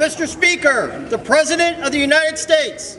Mr. Speaker, the President of the United States.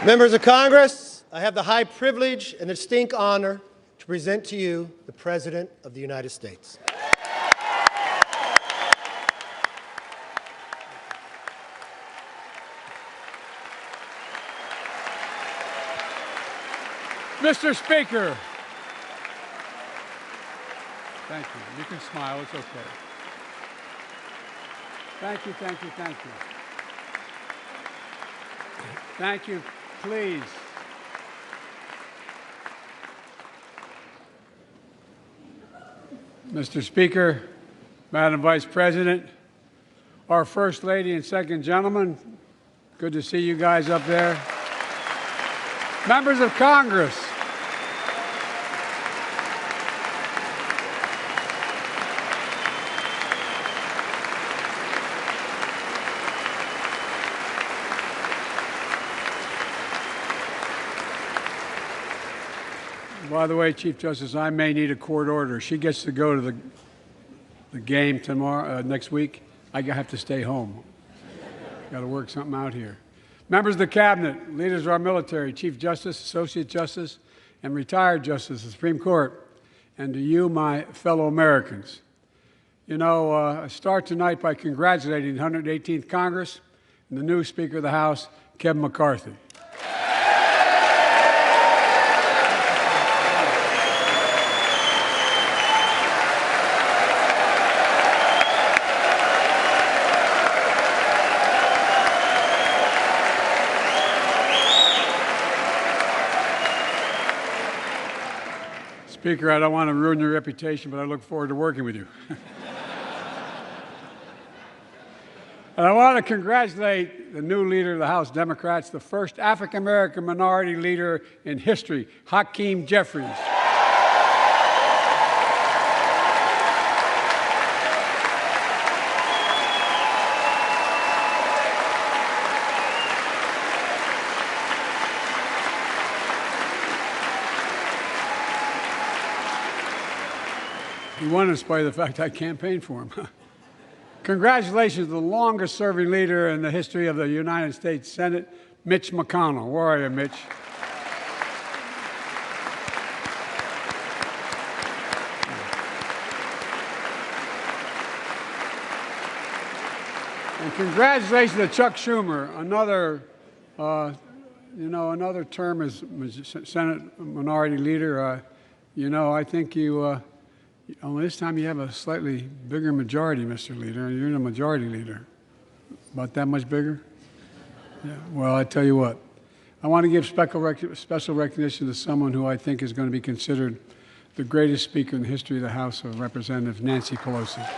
Members of Congress, I have the high privilege and the distinct honor to present to you the President of the United States. Mr. Speaker. Thank you. You can smile. It's okay. Thank you, thank you, thank you. Thank you. Please. Mr. Speaker, Madam Vice President, our First Lady and Second Gentleman, good to see you guys up there. Members of Congress, by the way, Chief Justice, I may need a court order. She gets to go to the game tomorrow, next week. I have to stay home. Got to work something out here. Members of the Cabinet, leaders of our military, Chief Justice, Associate Justice, and retired Justice of the Supreme Court, and to you, my fellow Americans. You know, I start tonight by congratulating the 118th Congress and the new Speaker of the House, Kevin McCarthy. Speaker, I don't want to ruin your reputation, but I look forward to working with you. And I want to congratulate the new leader of the House Democrats, the first African-American minority leader in history, Hakeem Jeffries. He won in spite of the fact I campaigned for him. Congratulations to the longest-serving leader in the history of the United States Senate, Mitch McConnell. Where are you, Mitch? And congratulations to Chuck Schumer, another, another term as Senate Minority Leader. I think you. Only this time you have a slightly bigger majority, Mr. Leader. You're the majority leader. About that much bigger? Yeah. Well, I tell you what. I want to give special recognition to someone who I think is going to be considered the greatest speaker in the history of the House of Representatives, Nancy Pelosi.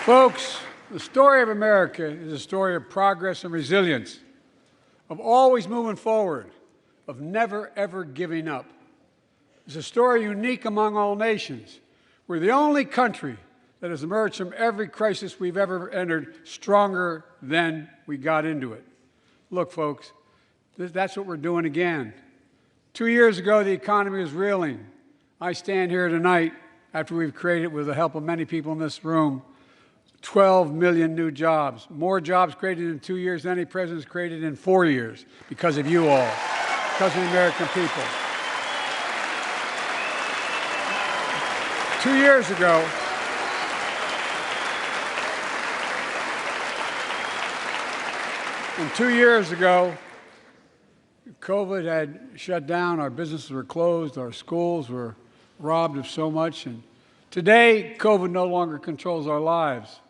Folks, the story of America is a story of progress and resilience, of always moving forward, of never, ever giving up. It's a story unique among all nations. We're the only country that has emerged from every crisis we've ever entered stronger than we got into it. Look, folks, that's what we're doing again. 2 years ago, the economy was reeling. I stand here tonight after we've created, with the help of many people in this room, 12 million new jobs, more jobs created in 2 years than any president's created in 4 years, because of you all, because of the American people. 2 years ago, COVID had shut down, our businesses were closed, our schools were robbed of so much, and today, COVID no longer controls our lives.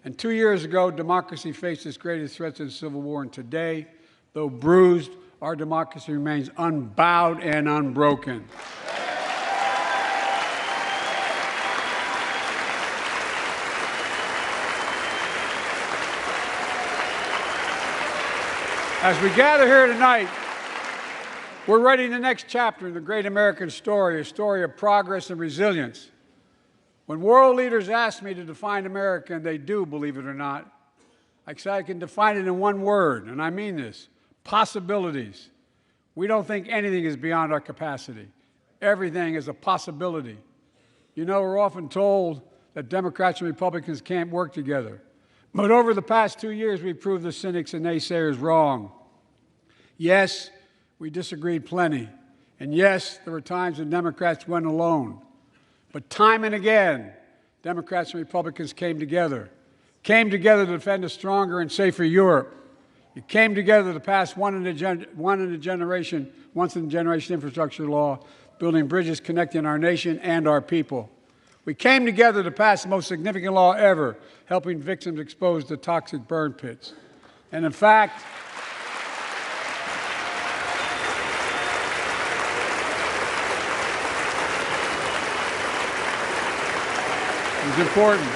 And 2 years ago, democracy faced its greatest threats in the Civil War, and today, though bruised, our democracy remains unbowed and unbroken. As we gather here tonight, we're writing the next chapter in the great American story, a story of progress and resilience. When world leaders ask me to define America, and they do, believe it or not, I say I can define it in one word, and I mean this: possibilities. We don't think anything is beyond our capacity. Everything is a possibility. You know, we're often told that Democrats and Republicans can't work together. But over the past 2 years, we've proved the cynics and naysayers wrong. Yes, we disagreed plenty. And yes, there were times when Democrats went alone. But time and again, Democrats and Republicans came together to defend a stronger and safer Europe. You came together to pass once in a generation infrastructure law, building bridges connecting our nation and our people. We came together to pass the most significant law ever, helping victims exposed to toxic burn pits. And in fact, it was important.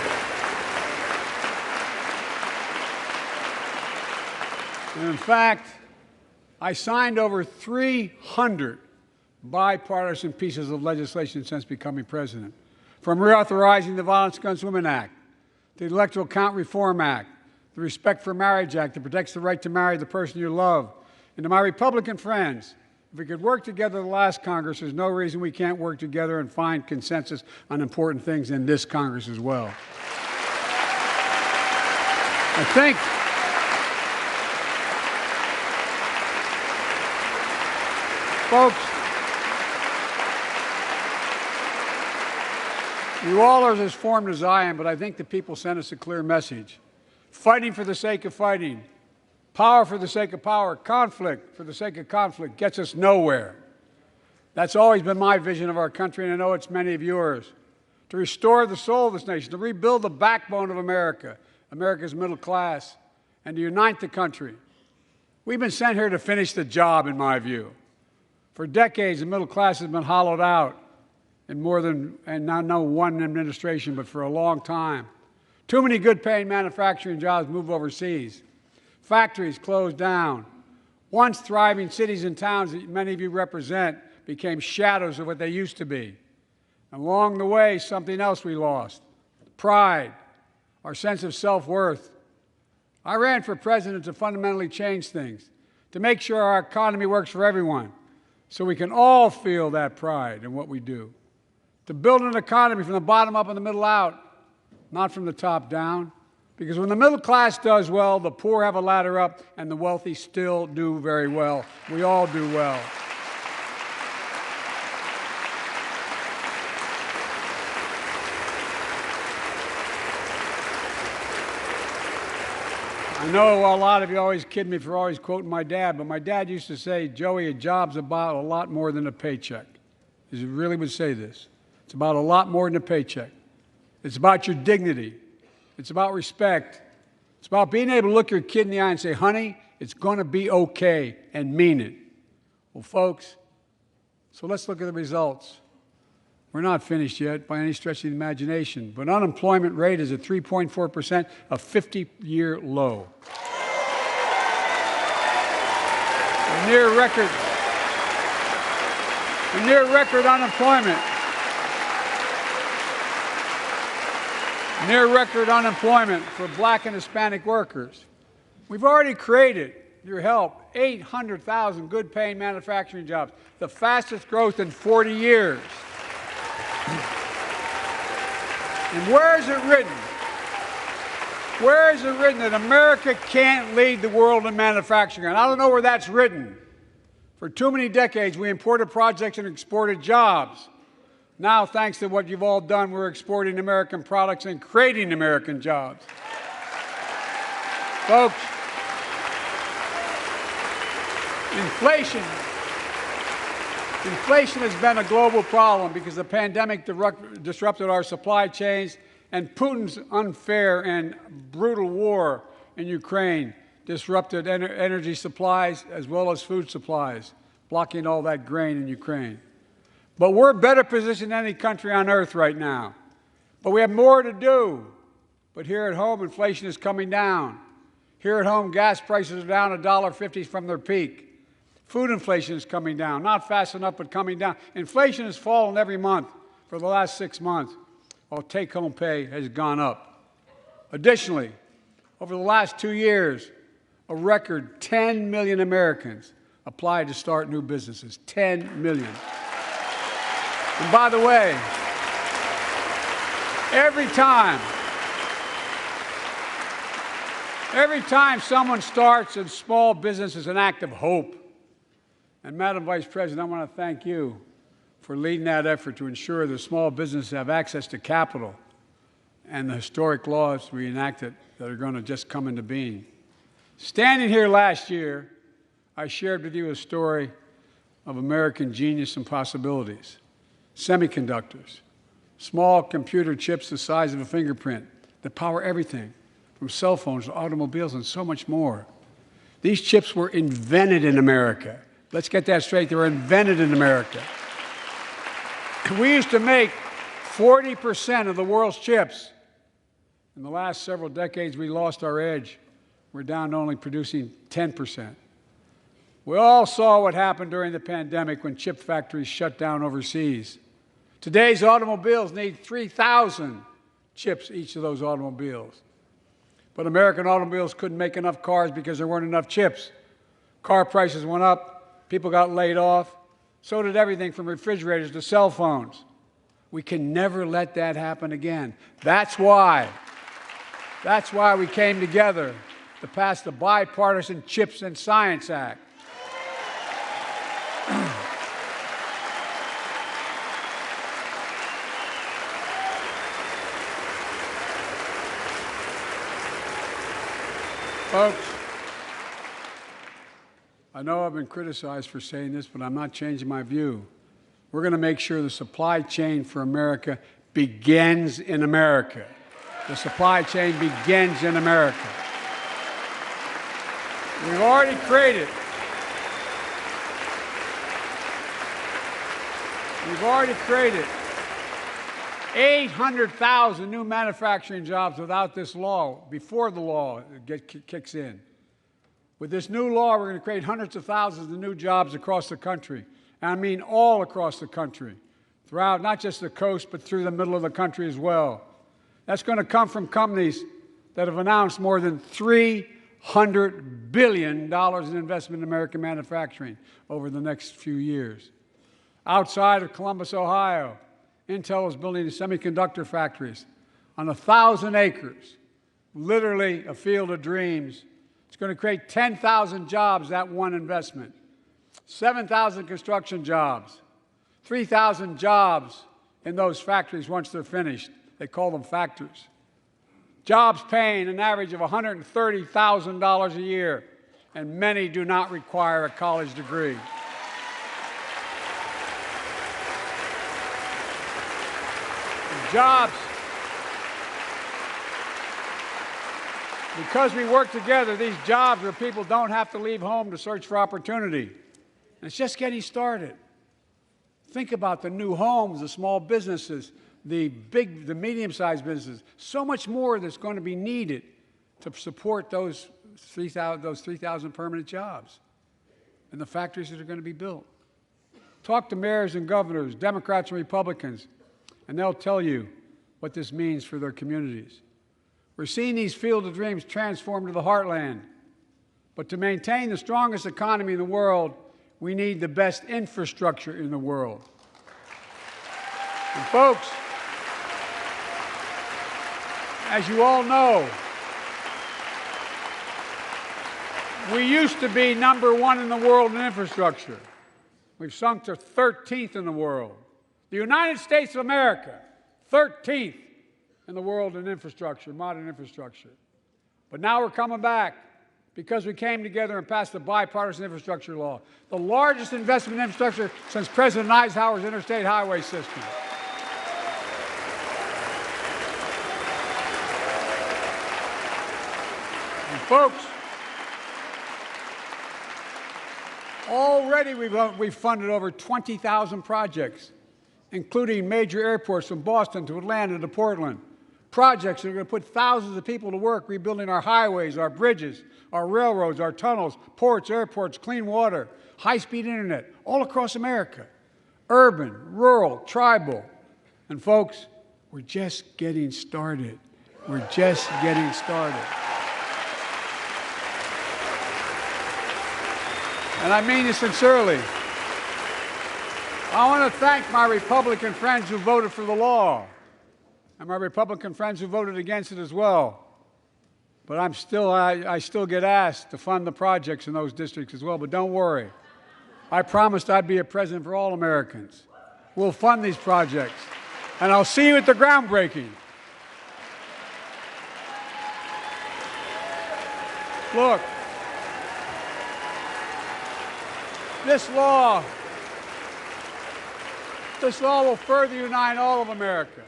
And in fact, I signed over 300 bipartisan pieces of legislation since becoming president, from reauthorizing the Violence Against Women Act, the Electoral Count Reform Act, the Respect for Marriage Act that protects the right to marry the person you love. And to my Republican friends, if we could work together the last Congress, there's no reason we can't work together and find consensus on important things in this Congress as well. I think folks, you all are as formed as I am, but I think the people sent us a clear message. Fighting for the sake of fighting, power for the sake of power, conflict for the sake of conflict gets us nowhere. That's always been my vision of our country, and I know it's many of yours. To restore the soul of this nation, to rebuild the backbone of America, America's middle class, and to unite the country. We've been sent here to finish the job, in my view. For decades, the middle class has been hollowed out in more than, and not one administration, but for a long time. Too many good-paying manufacturing jobs move overseas. Factories closed down. Once thriving cities and towns that many of you represent became shadows of what they used to be. And along the way, something else we lost: pride, our sense of self-worth. I ran for president to fundamentally change things, to make sure our economy works for everyone, so we can all feel that pride in what we do. To build an economy from the bottom up and the middle out, not from the top down. Because when the middle class does well, the poor have a ladder up, and the wealthy still do very well. We all do well. I know a lot of you always kid me for always quoting my dad, but my dad used to say, "Joey, a job's about a lot more than a paycheck." He really would say this. It's about a lot more than a paycheck. It's about your dignity. It's about respect. It's about being able to look your kid in the eye and say, "Honey, it's going to be okay," and mean it. Well, folks, so let's look at the results. We're not finished yet by any stretch of the imagination, but unemployment rate is at 3.4%, a 50-year low. A near record unemployment. Near record unemployment for Black and Hispanic workers. We've already created, with your help, 800,000 good-paying manufacturing jobs, the fastest growth in 40 years. And where is it written? Where is it written that America can't lead the world in manufacturing? And I don't know where that's written. For too many decades, we imported projects and exported jobs. Now, thanks to what you've all done, we're exporting American products and creating American jobs. Folks, inflation has been a global problem because the pandemic disrupted our supply chains, and Putin's unfair and brutal war in Ukraine disrupted energy supplies as well as food supplies, blocking all that grain in Ukraine. But we're better positioned than any country on earth right now. But we have more to do. But here at home, inflation is coming down. Here at home, gas prices are down $1.50 from their peak. Food inflation is coming down, not fast enough, but coming down. Inflation has fallen every month for the last 6 months, while take-home pay has gone up. Additionally, over the last 2 years, a record 10 million Americans applied to start new businesses. 10 million. And by the way, every time someone starts a small business is an act of hope. And Madam Vice President, I want to thank you for leading that effort to ensure that small businesses have access to capital and the historic laws we enacted that are going to just come into being. Standing here last year, I shared with you a story of American genius and possibilities. Semiconductors, small computer chips the size of a fingerprint that power everything, from cell phones to automobiles and so much more. These chips were invented in America. Let's get that straight. They were invented in America. We used to make 40% of the world's chips. In the last several decades, we lost our edge. We're down to only producing 10%. We all saw what happened during the pandemic when chip factories shut down overseas. Today's automobiles need 3,000 chips, each of those automobiles. But American automobiles couldn't make enough cars because there weren't enough chips. Car prices went up, people got laid off, so did everything from refrigerators to cell phones. We can never let that happen again. That's why we came together to pass the Bipartisan Chips and Science Act. Folks, I know I've been criticized for saying this, but I'm not changing my view. We're going to make sure the supply chain for America begins in America. The supply chain begins in America. We've already created 800,000 new manufacturing jobs without this law, before the law kicks in. With this new law, we're going to create hundreds of thousands of new jobs across the country. And I mean all across the country, throughout not just the coast, but through the middle of the country as well. That's going to come from companies that have announced more than $300 billion in investment in American manufacturing over the next few years. Outside of Columbus, Ohio, Intel is building semiconductor factories on 1,000 acres, literally a field of dreams. It's going to create 10,000 jobs, that one investment, 7,000 construction jobs, 3,000 jobs in those factories once they're finished. They call them factories. Jobs paying an average of $130,000 a year, and many do not require a college degree. Jobs. Because we work together, these jobs where people don't have to leave home to search for opportunity. And it's just getting started. Think about the new homes, the small businesses, the medium-sized businesses. So much more that's going to be needed to support those 3,000 permanent jobs and the factories that are going to be built. Talk to mayors and governors, Democrats and Republicans, and they'll tell you what this means for their communities. We're seeing these field of dreams transform to the heartland. But to maintain the strongest economy in the world, we need the best infrastructure in the world. And folks, as you all know, we used to be #1 in the world in infrastructure. We've sunk to 13th in the world. The United States of America, 13th in the world in infrastructure, modern infrastructure. But now we're coming back because we came together and passed the bipartisan infrastructure law, the largest investment in infrastructure since President Eisenhower's interstate highway system. And folks, already we've funded over 20,000 projects, including major airports from Boston to Atlanta to Portland. Projects that are going to put thousands of people to work rebuilding our highways, our bridges, our railroads, our tunnels, ports, airports, clean water, high-speed internet, all across America. Urban, rural, tribal. And folks, we're just getting started. We're just getting started. and I mean this sincerely. I want to thank my Republican friends who voted for the law, and my Republican friends who voted against it as well. But I still get asked to fund the projects in those districts as well. But don't worry. I promised I'd be a president for all Americans. We'll fund these projects. And I'll see you at the groundbreaking. Look, this law will further unite all of America.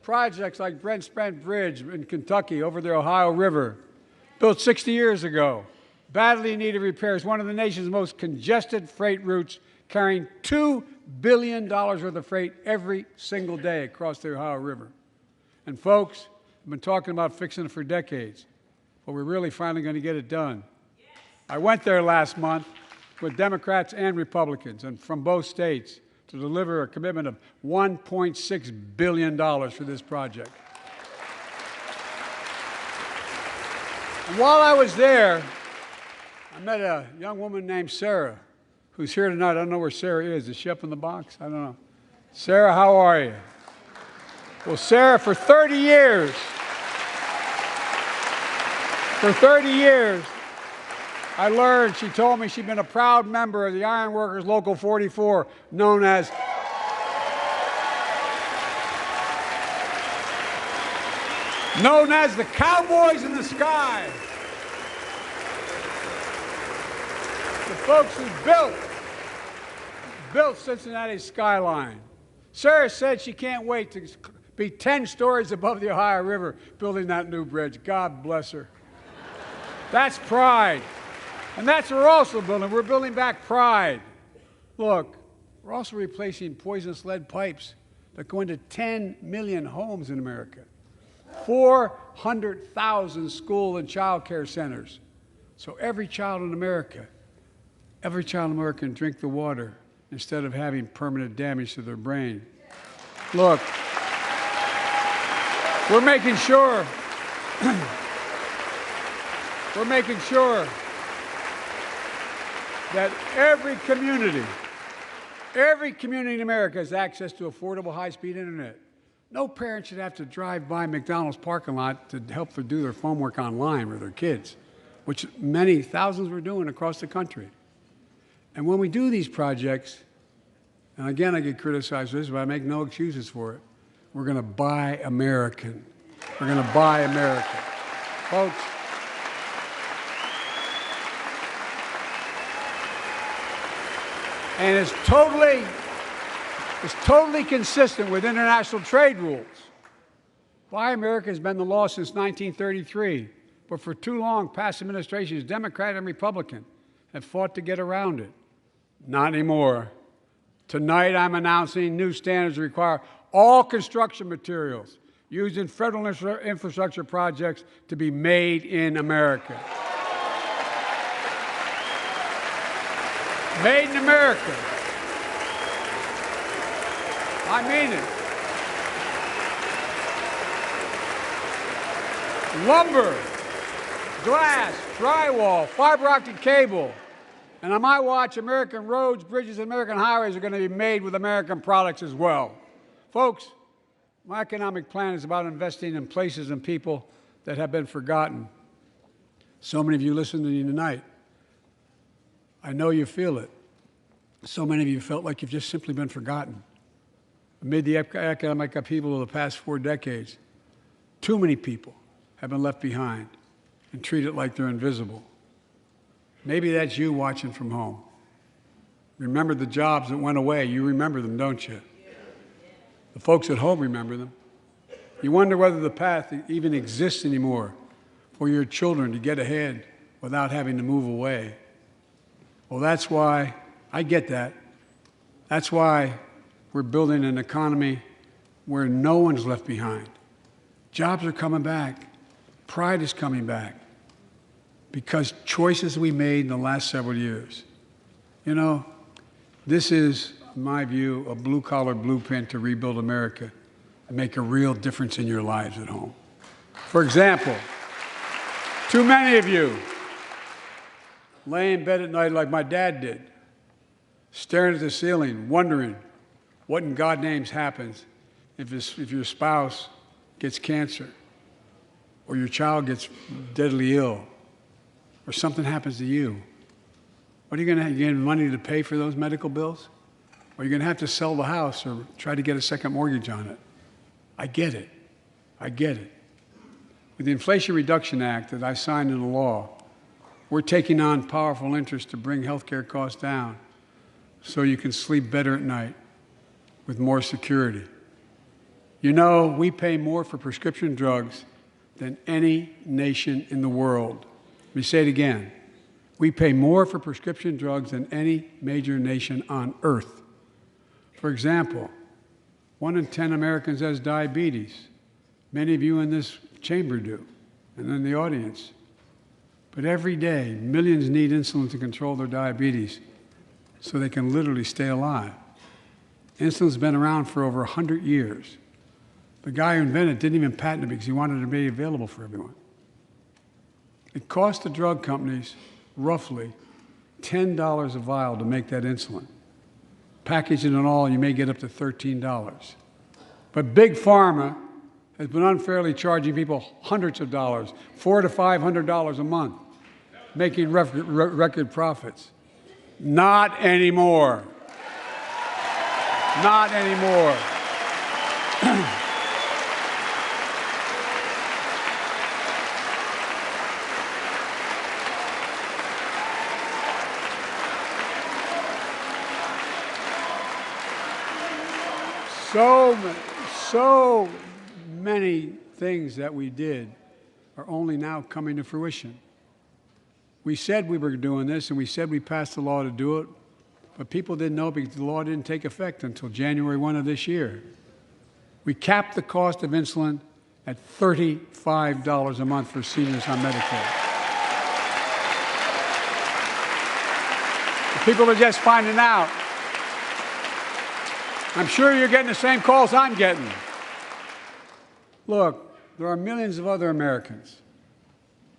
Projects like Brent Spence Bridge in Kentucky over the Ohio River, built 60 years ago, badly needed repairs, one of the nation's most congested freight routes, carrying $2 billion worth of freight every single day across the Ohio River. And folks, I've been talking about fixing it for decades, but we're really finally going to get it done. I went there last month with Democrats and Republicans and from both states to deliver a commitment of $1.6 billion for this project. And while I was there, I met a young woman named Sarah, who's here tonight. I don't know where Sarah is. Is she up in the box? I don't know. Sarah, how are you? Well, Sarah, for 30 years, I learned, she told me she'd been a proud member of the Iron Workers Local 44, known as the Cowboys in the Sky. The folks who built Cincinnati's skyline. Sarah said she can't wait to be 10 stories above the Ohio River building that new bridge. God bless her. That's pride. And that's what we're also building. We're building back pride. Look, we're also replacing poisonous lead pipes that go into 10 million homes in America, 400,000 school and child care centers. So every child in America can drink the water instead of having permanent damage to their brain. Look, we're making sure that every community in America has access to affordable high-speed internet. No parent should have to drive by McDonald's parking lot to help them do their homework online with their kids, which many thousands were doing across the country. And when we do these projects, and again I get criticized for this, but I make no excuses for it, we're going to buy American. We're going to buy American. Folks, and it's totally consistent with international trade rules. Buy America has been the law since 1933, but for too long, past administrations, Democrat and Republican, have fought to get around it. Not anymore. Tonight, I'm announcing new standards that require all construction materials used in federal infrastructure projects to be made in America. Made in America. I mean it. Lumber, glass, drywall, fiber optic cable. And on my watch, American roads, bridges, and American highways are going to be made with American products as well. Folks, my economic plan is about investing in places and people that have been forgotten. So many of you listening to me tonight, I know you feel it. So many of you felt like you've just simply been forgotten. Amid the economic upheaval of the past 4 decades, too many people have been left behind and treated like they're invisible. Maybe that's you watching from home. Remember the jobs that went away. You remember them, don't you? The folks at home remember them. You wonder whether the path even exists anymore for your children to get ahead without having to move away. Well, that's why I get that. That's why we're building an economy where no one's left behind. Jobs are coming back. Pride is coming back because choices we made in the last several years. You know, this is, in my view, a blue-collar blueprint to rebuild America and make a real difference in your lives at home. For example, too many of you lay in bed at night like my dad did, staring at the ceiling, wondering what in God's name happens if your spouse gets cancer, or your child gets deadly ill, or something happens to you. What are you going to have? You get money to pay for those medical bills? Or you're going to have to sell the house or try to get a second mortgage on it. I get it. I get it. With the Inflation Reduction Act that I signed into law, we're taking on powerful interests to bring health care costs down so you can sleep better at night with more security. You know, we pay more for prescription drugs than any nation in the world. Let me say it again. We pay more for prescription drugs than any major nation on earth. For example, 1 in 10 Americans has diabetes. Many of you in this chamber do, and in the audience. But every day, millions need insulin to control their diabetes so they can literally stay alive. Insulin's been around for over 100 years. The guy who invented it didn't even patent it because he wanted it to be available for everyone. It cost the drug companies roughly $10 a vial to make that insulin. Packaging and all, you may get up to $13. But Big Pharma has been unfairly charging people hundreds of dollars, $400 to $500 a month, making record profits. Not anymore. Not anymore. So many things that we did are only now coming to fruition. We said we were doing this, and we said we passed the law to do it, but people didn't know because the law didn't take effect until January 1 of this year. We capped the cost of insulin at $35 a month for seniors on Medicare. People are just finding out. I'm sure you're getting the same calls I'm getting. Look, there are millions of other Americans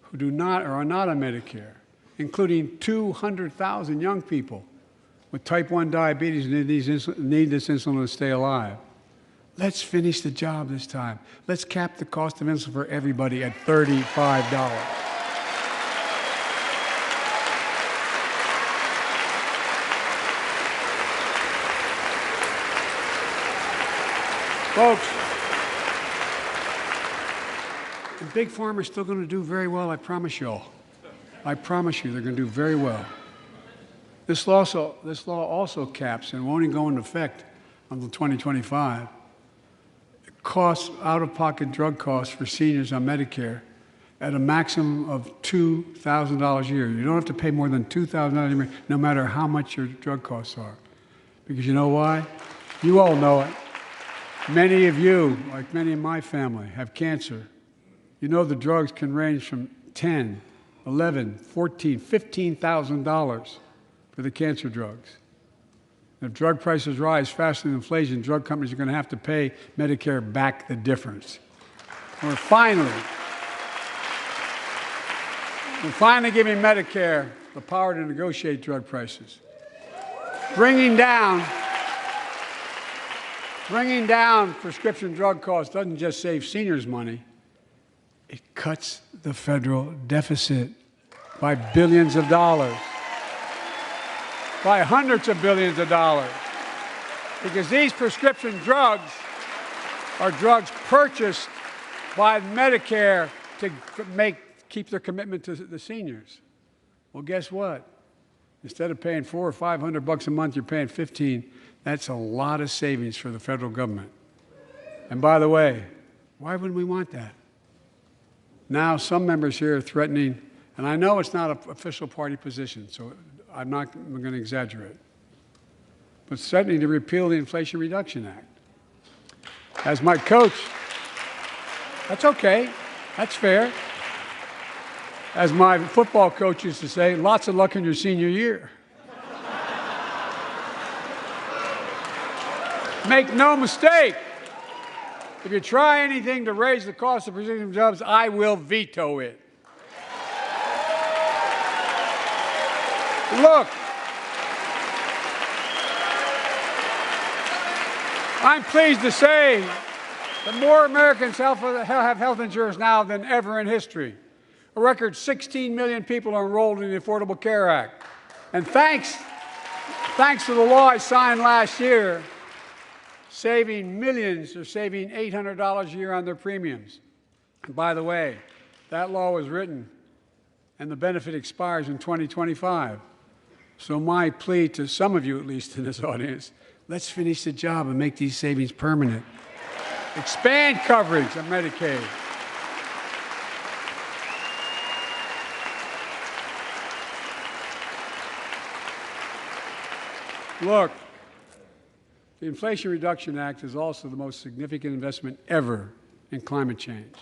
who do not or are not on Medicare, including 200,000 young people with type 1 diabetes who need this insulin to stay alive. Let's finish the job this time. Let's cap the cost of insulin for everybody at $35. Folks, the Big Pharma is still going to do very well, I promise you all. I promise you they're going to do very well. This law also caps and won't even go into effect until 2025. It costs out-of-pocket drug costs for seniors on Medicare at a maximum of $2,000 a year. You don't have to pay more than $2,000 a year, no matter how much your drug costs are. Because you know why? You all know it. Many of you, like many in my family, have cancer. You know the drugs can range from $10,000, $11,000, $14,000, $15,000 for the cancer drugs. And if drug prices rise faster than inflation, drug companies are going to have to pay Medicare back the difference. We're finally giving Medicare the power to negotiate drug prices, bringing down prescription drug costs doesn't just save seniors money, it cuts the federal deficit by billions of dollars, by hundreds of billions of dollars. Because these prescription drugs are drugs purchased by Medicare to keep their commitment to the seniors. Well, guess what? Instead of paying $400 or $500 a month, you're paying $15. That's a lot of savings for the federal government. And by the way, why wouldn't we want that? Now, some members here are threatening, and I know it's not an official party position, so I'm going to exaggerate, but threatening to repeal the Inflation Reduction Act. As my coach, that's okay, that's fair. As my football coach used to say, lots of luck in your senior year. Make no mistake, if you try anything to raise the cost of prescription drugs, I will veto it. Look, I'm pleased to say that more Americans have health insurance now than ever in history. A record 16 million people are enrolled in the Affordable Care Act. And thanks to the law I signed last year, millions are saving $800 a year on their premiums. And by the way, that law was written and the benefit expires in 2025. So my plea to some of you, at least in this audience, let's finish the job and make these savings permanent. Expand coverage of Medicaid. Look, the Inflation Reduction Act is also the most significant investment ever in climate change.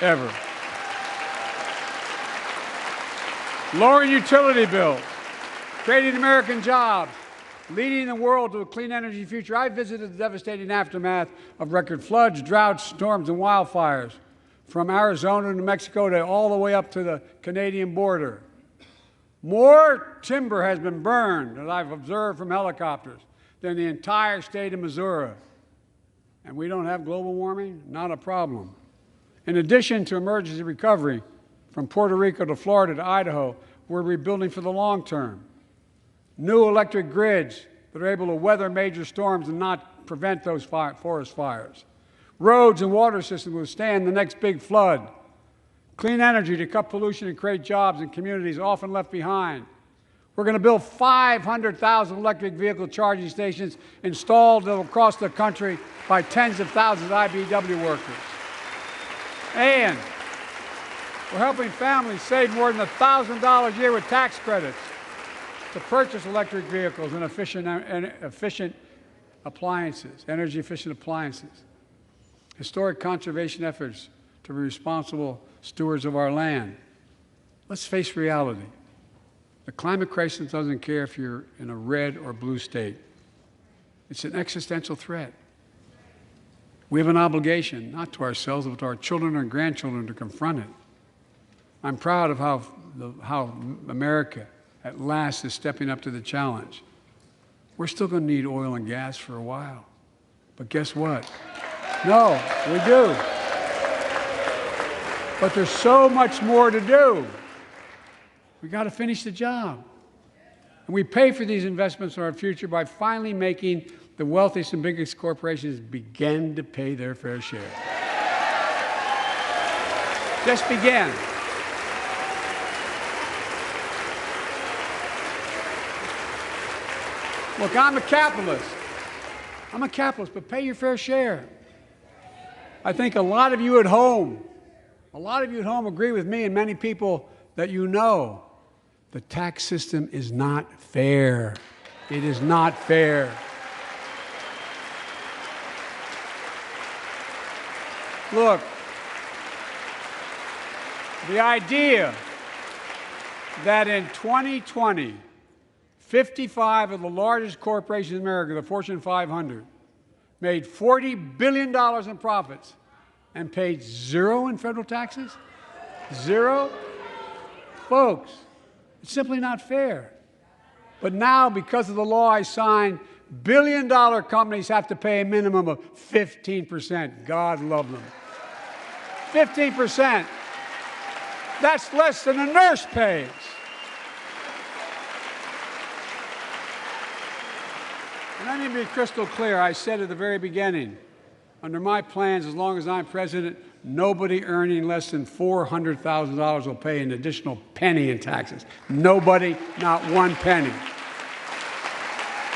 Ever. Lowering utility bills, creating American jobs, leading the world to a clean energy future. I visited the devastating aftermath of record floods, droughts, storms, and wildfires from Arizona to New Mexico to all the way up to the Canadian border. More timber has been burned, as I've observed from helicopters, than the entire state of Missouri. And we don't have global warming? Not a problem. In addition to emergency recovery, from Puerto Rico to Florida to Idaho, we're rebuilding for the long term. New electric grids that are able to weather major storms and not prevent those forest fires. Roads and water systems withstand the next big flood. Clean energy to cut pollution and create jobs in communities often left behind. We're going to build 500,000 electric vehicle charging stations installed across the country by tens of thousands of IBEW workers. And we're helping families save more than $1,000 a year with tax credits to purchase electric vehicles and efficient appliances, energy-efficient appliances. Historic conservation efforts to be responsible stewards of our land. Let's face reality. The climate crisis doesn't care if you're in a red or blue state. It's an existential threat. We have an obligation, not to ourselves, but to our children and grandchildren, to confront it. I'm proud of how America, at last, is stepping up to the challenge. We're still going to need oil and gas for a while. But guess what? No, we do. But there's so much more to do. We got to finish the job. And we pay for these investments in our future by finally making the wealthiest and biggest corporations begin to pay their fair share. Just begin. Look, I'm a capitalist. I'm a capitalist, but pay your fair share. I think a lot of you at home agree with me and many people that you know. The tax system is not fair. It is not fair. Look, the idea that in 2020, 55 of the largest corporations in America, the Fortune 500, made $40 billion in profits and paid zero in federal taxes? Zero? Folks, it's simply not fair. But now, because of the law I signed, billion-dollar companies have to pay a minimum of 15%. God love them. 15%. That's less than a nurse pays. And let me be crystal clear. I said at the very beginning, under my plans, as long as I'm president, nobody earning less than $400,000 will pay an additional penny in taxes. Nobody, not one penny.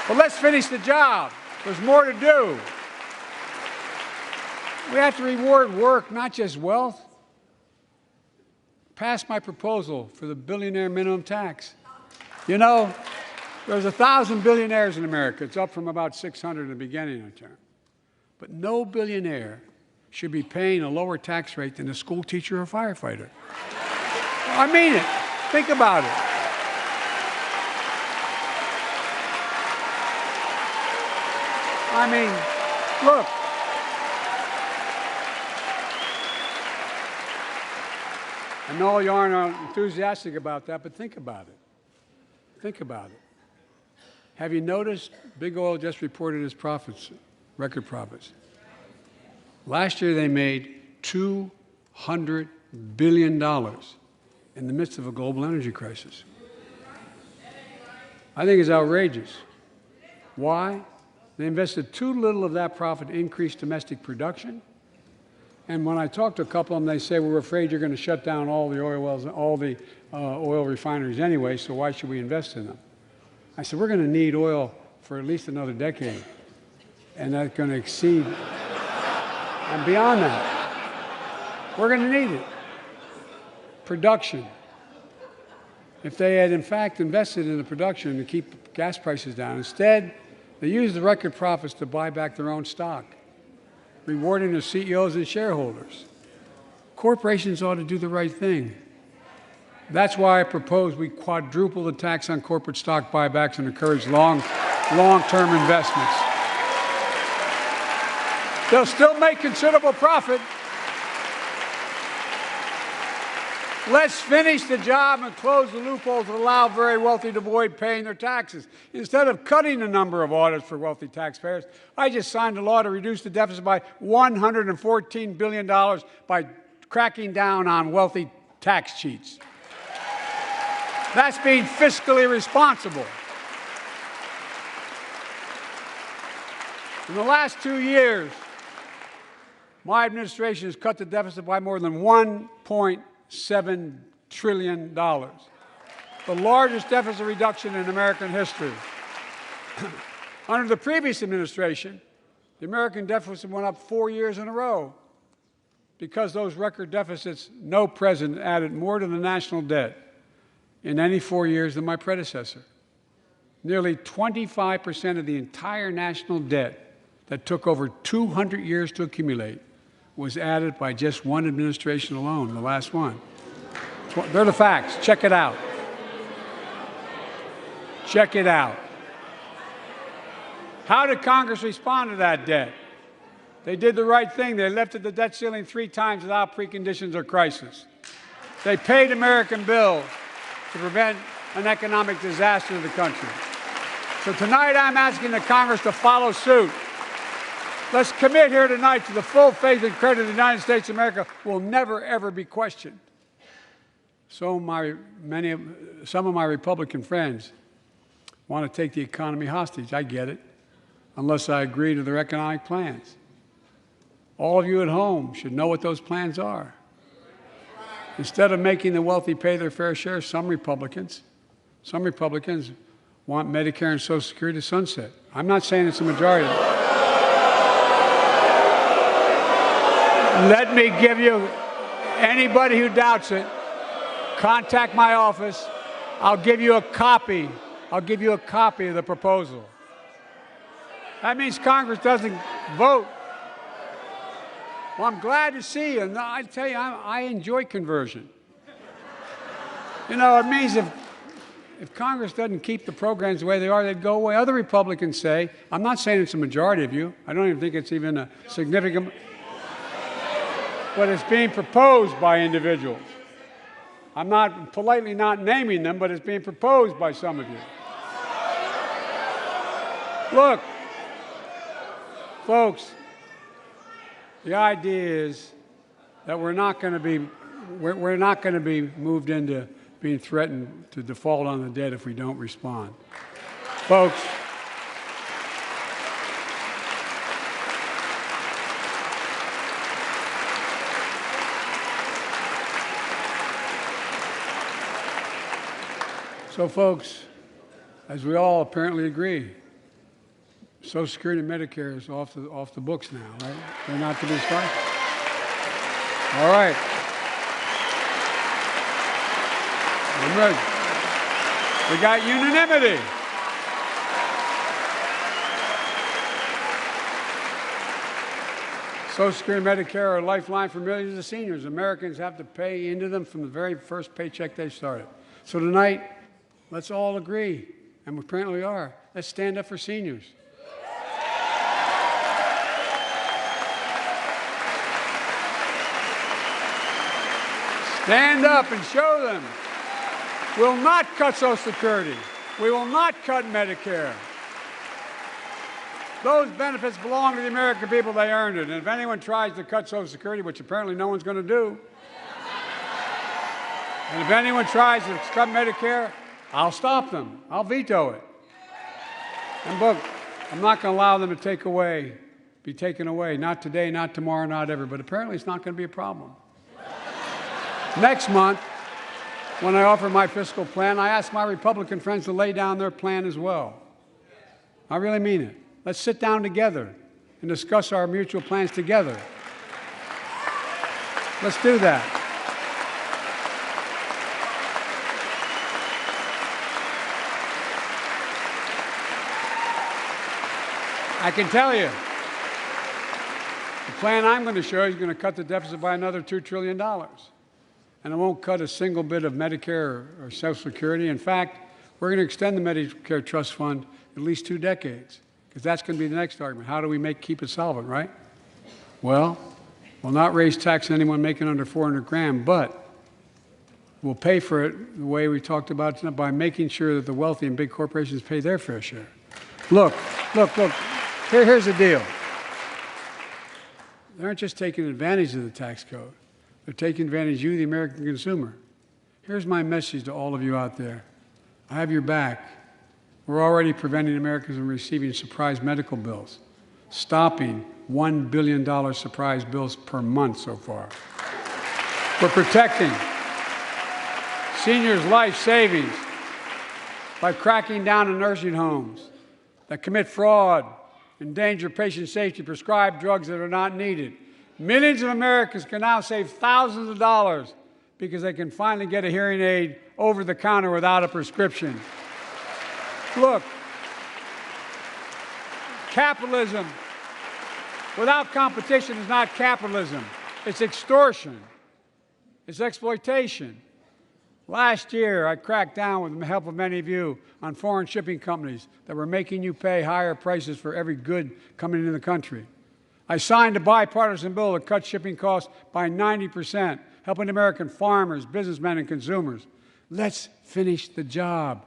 But let's finish the job. There's more to do. We have to reward work, not just wealth. Pass my proposal for the billionaire minimum tax. You know, there's 1,000 billionaires in America. It's up from about 600 in the beginning of the term. But no billionaire should be paying a lower tax rate than a school teacher or a firefighter. I mean it. Think about it. I mean, look. I know you aren't enthusiastic about that, but think about it. Think about it. Have you noticed Big Oil just reported its profits, record profits? Last year they made $200 billion in the midst of a global energy crisis. I think it's outrageous. Why? They invested too little of that profit to increase domestic production. And when I talk to a couple of them, they say, we're afraid you're going to shut down all the oil wells, all the oil refineries anyway, so why should we invest in them? I said, we're going to need oil for at least another decade, and that's going to exceed, and beyond that, we're going to need it. Production. If they had, in fact, invested in the production to keep gas prices down, instead, they used the record profits to buy back their own stock, rewarding their CEOs and shareholders. Corporations ought to do the right thing. That's why I propose we quadruple the tax on corporate stock buybacks and encourage long-term investments. They'll still make considerable profit. Let's finish the job and close the loopholes that allow very wealthy to avoid paying their taxes. Instead of cutting the number of audits for wealthy taxpayers, I just signed a law to reduce the deficit by $114 billion by cracking down on wealthy tax cheats. That's being fiscally responsible. In the last 2 years, my administration has cut the deficit by more than $1.7 trillion, the largest deficit reduction in American history. Under the previous administration, the American deficit went up 4 years in a row. Because those record deficits, no president added more to the national debt in any 4 years than my predecessor. Nearly 25% of the entire national debt that took over 200 years to accumulate was added by just one administration alone, the last one. They're the facts. Check it out. Check it out. How did Congress respond to that debt? They did the right thing. They lifted the debt ceiling 3 times without preconditions or crisis. They paid American bills to prevent an economic disaster in the country. So tonight I'm asking the Congress to follow suit. Let's commit here tonight to the full faith and credit of the United States of America will never, ever be questioned. Some of my Republican friends want to take the economy hostage. I get it, unless I agree to their economic plans. All of you at home should know what those plans are. Instead of making the wealthy pay their fair share, some Republicans want Medicare and Social Security to sunset. I'm not saying it's a majority. Let me give you, anybody who doubts it, contact my office. I'll give you a copy. I'll give you a copy of the proposal. That means Congress doesn't vote. Well, I'm glad to see you. And I tell you, I enjoy conversion. You know, it means if Congress doesn't keep the programs the way they are, they'd go away. Other Republicans say, I'm not saying it's a majority of you. I don't even think it's even a significant, but it's being proposed by individuals. I'm not politely not naming them, but it's being proposed by some of you. Look, folks, the idea is that we're not going to be moved into being threatened to default on the debt if we don't respond. Folks, as we all apparently agree, Social Security and Medicare is off the books now, right? They're not to be spent. All right. I'm ready. We got unanimity. Social Security and Medicare are a lifeline for millions of seniors. Americans have to pay into them from the very first paycheck they started. So tonight, let's all agree, and we apparently are, let's stand up for seniors. Stand up and show them. We'll not cut Social Security. We will not cut Medicare. Those benefits belong to the American people. They earned it. And if anyone tries to cut Social Security, which apparently no one's going to do, and if anyone tries to cut Medicare, I'll stop them. I'll veto it. And look, I'm not going to allow them to be taken away. Not today, not tomorrow, not ever. But apparently it's not going to be a problem. Next month, when I offer my fiscal plan, I ask my Republican friends to lay down their plan as well. I really mean it. Let's sit down together and discuss our mutual plans together. Let's do that. I can tell you, the plan I'm going to show you is going to cut the deficit by another $2 trillion. And it won't cut a single bit of Medicare or Social Security. In fact, we're going to extend the Medicare Trust Fund at least 2 decades, because that's going to be the next argument. How do we keep it solvent, right? Well, we'll not raise tax on anyone making under 400 grand, but we'll pay for it the way we talked about tonight, by making sure that the wealthy and big corporations pay their fair share. Look. Here's the deal. They aren't just taking advantage of the tax code. They're taking advantage of you, the American consumer. Here's my message to all of you out there. I have your back. We're already preventing Americans from receiving surprise medical bills, stopping $1 billion surprise bills per month so far. We're protecting seniors' life savings by cracking down on nursing homes that commit fraud, endanger patient safety, prescribe drugs that are not needed. Millions of Americans can now save thousands of dollars because they can finally get a hearing aid over the counter without a prescription. Look, capitalism without competition is not capitalism. It's extortion. It's exploitation. Last year, I cracked down with the help of many of you on foreign shipping companies that were making you pay higher prices for every good coming into the country. I signed a bipartisan bill to cut shipping costs by 90%, helping American farmers, businessmen, and consumers. Let's finish the job.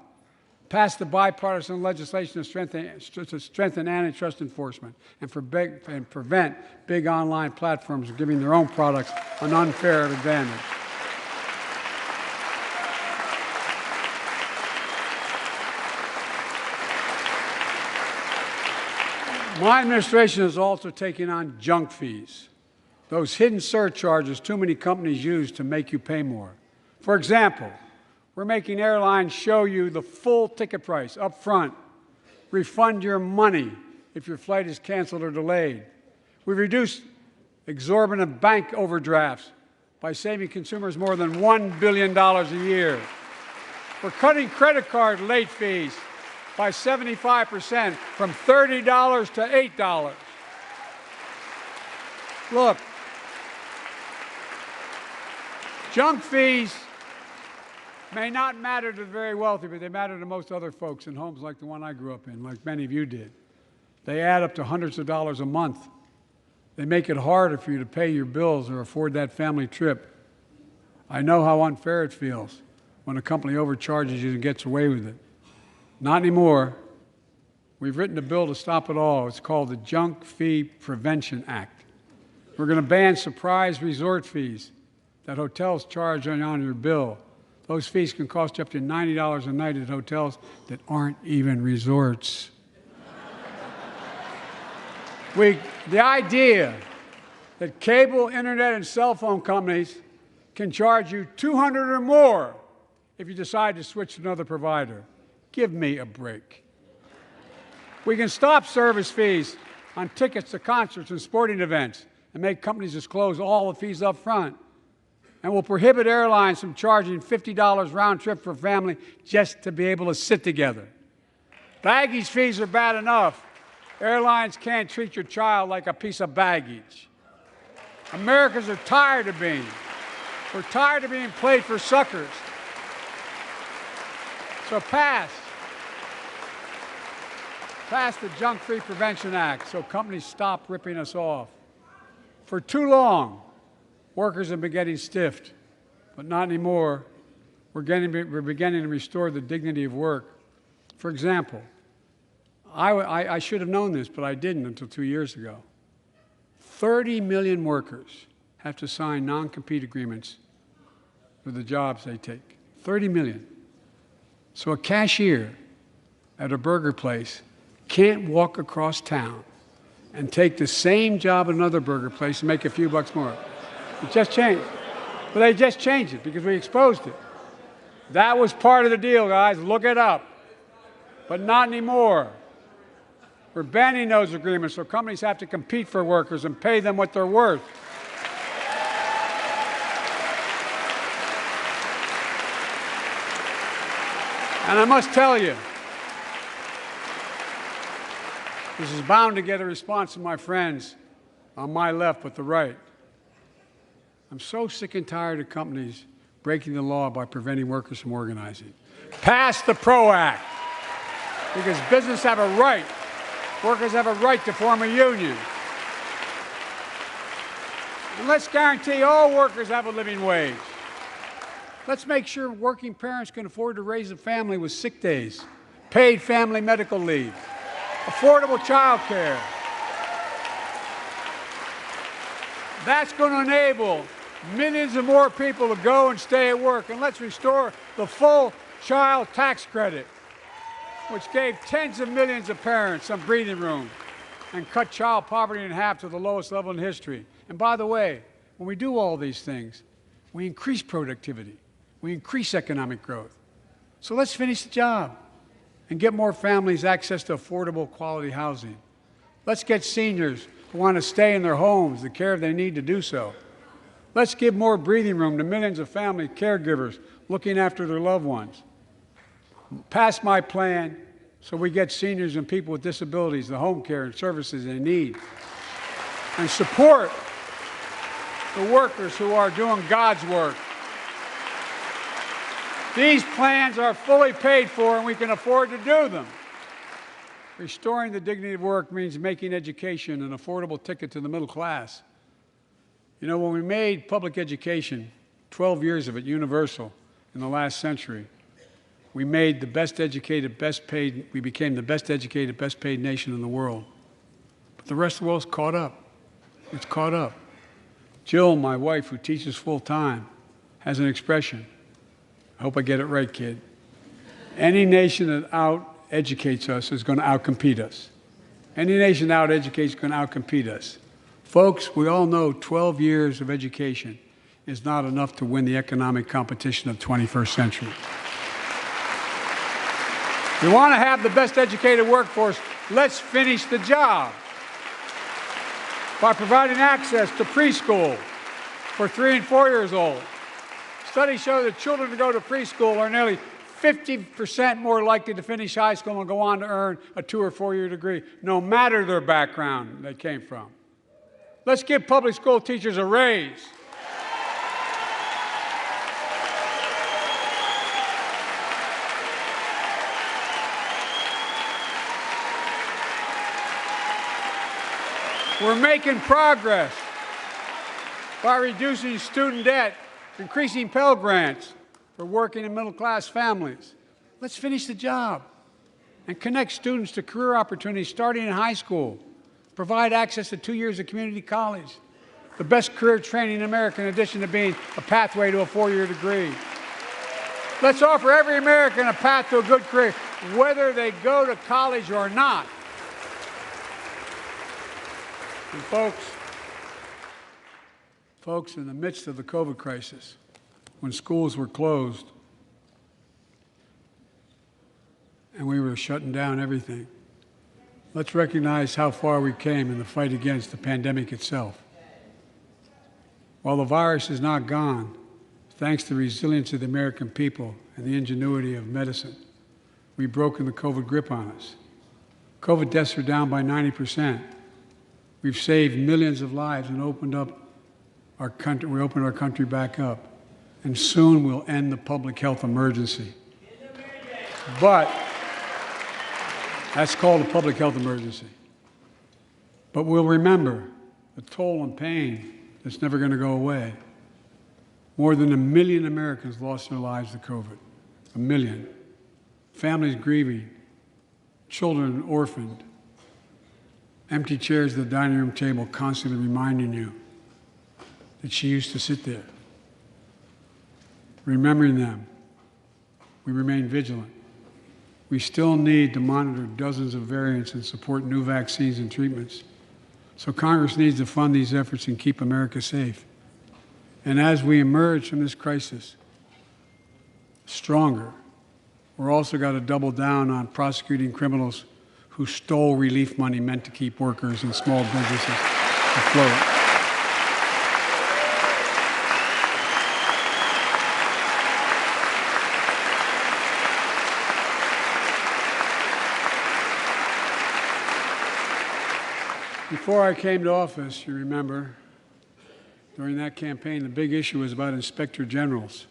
Pass the bipartisan legislation to strengthen antitrust enforcement and prevent big online platforms from giving their own products an unfair advantage. My administration is also taking on junk fees, those hidden surcharges too many companies use to make you pay more. For example, we're making airlines show you the full ticket price up front, refund your money if your flight is canceled or delayed. We've reduced exorbitant bank overdrafts by saving consumers more than $1 billion a year. We're cutting credit card late fees by 75%, from $30 to $8. Look, junk fees may not matter to the very wealthy, but they matter to most other folks in homes like the one I grew up in, like many of you did. They add up to hundreds of dollars a month. They make it harder for you to pay your bills or afford that family trip. I know how unfair it feels when a company overcharges you and gets away with it. Not anymore. We've written a bill to stop it all. It's called the Junk Fee Prevention Act. We're going to ban surprise resort fees that hotels charge on your bill. Those fees can cost you up to $90 a night at hotels that aren't even resorts. The idea that cable, internet, and cell phone companies can charge you $200 or more if you decide to switch to another provider. Give me a break. We can stop service fees on tickets to concerts and sporting events and make companies disclose all the fees up front. And we'll prohibit airlines from charging $50 round trip for a family just to be able to sit together. Baggage fees are bad enough. Airlines can't treat your child like a piece of baggage. Americans are tired of being. We're tired of being played for suckers. So pass the Junk Fee Prevention Act so companies stop ripping us off. For too long, workers have been getting stiffed, but not anymore. We're beginning to restore the dignity of work. For example, I should have known this, but I didn't until 2 years ago. 30 million workers have to sign non-compete agreements for the jobs they take. 30 million. So a cashier at a burger place can't walk across town and take the same job at another burger place and make a few bucks more. It just changed. But they just changed it because we exposed it. That was part of the deal, guys. Look it up. But not anymore. We're banning those agreements so companies have to compete for workers and pay them what they're worth. And I must tell you, this is bound to get a response from my friends on my left but the right. I'm so sick and tired of companies breaking the law by preventing workers from organizing. Pass the PRO Act, because business have a right, workers have a right to form a union. And let's guarantee all workers have a living wage. Let's make sure working parents can afford to raise a family with sick days, paid family medical leave, affordable child care. That's going to enable millions of more people to go and stay at work. And let's restore the full child tax credit, which gave tens of millions of parents some breathing room and cut child poverty in half to the lowest level in history. And by the way, when we do all these things, we increase productivity. We increase economic growth. So let's finish the job and get more families access to affordable, quality housing. Let's get seniors who want to stay in their homes the care they need to do so. Let's give more breathing room to millions of family caregivers looking after their loved ones. Pass my plan so we get seniors and people with disabilities the home care and services they need. And support the workers who are doing God's work. These plans are fully paid for, and we can afford to do them. Restoring the dignity of work means making education an affordable ticket to the middle class. You know, when we made public education, 12 years of it, universal in the last century, we made the best educated, best paid, we became the best educated, best paid nation in the world. But the rest of the world's caught up. It's caught up. Jill, my wife, who teaches full time, has an expression. I hope I get it right, kid. Any nation that out-educates us is going to out-compete us. Any nation that out-educates is going to out-compete us. Folks, we all know 12 years of education is not enough to win the economic competition of the 21st century. We want to have the best educated workforce. Let's finish the job by providing access to preschool for 3 and 4 years old. Studies show that children who go to preschool are nearly 50% more likely to finish high school and go on to earn a 2 or 4 year degree, no matter their background they came from. Let's give public school teachers a raise. We're making progress by reducing student debt, increasing Pell Grants for working and middle-class families. Let's finish the job and connect students to career opportunities starting in high school. Provide access to 2 years of community college, the best career training in America in addition to being a pathway to a 4-year degree. Let's offer every American a path to a good career, whether they go to college or not. And folks, in the midst of the COVID crisis, when schools were closed and we were shutting down everything, let's recognize how far we came in the fight against the pandemic itself. While the virus is not gone, thanks to the resilience of the American people and the ingenuity of medicine, we've broken the COVID grip on us. COVID deaths are down by 90%. We've saved millions of lives and opened up our country. We opened our country back up. And soon we'll end the public health emergency. But that's called a public health emergency. But we'll remember the toll and pain that's never going to go away. More than 1 million Americans lost their lives to COVID. 1 million. Families grieving, children orphaned, empty chairs at the dining room table constantly reminding you that she used to sit there. Remembering them, we remain vigilant. We still need to monitor dozens of variants and support new vaccines and treatments. So Congress needs to fund these efforts and keep America safe. And as we emerge from this crisis stronger, we're also got to double down on prosecuting criminals who stole relief money meant to keep workers and small businesses afloat. Before I came to office, you remember, during that campaign, the big issue was about inspector generals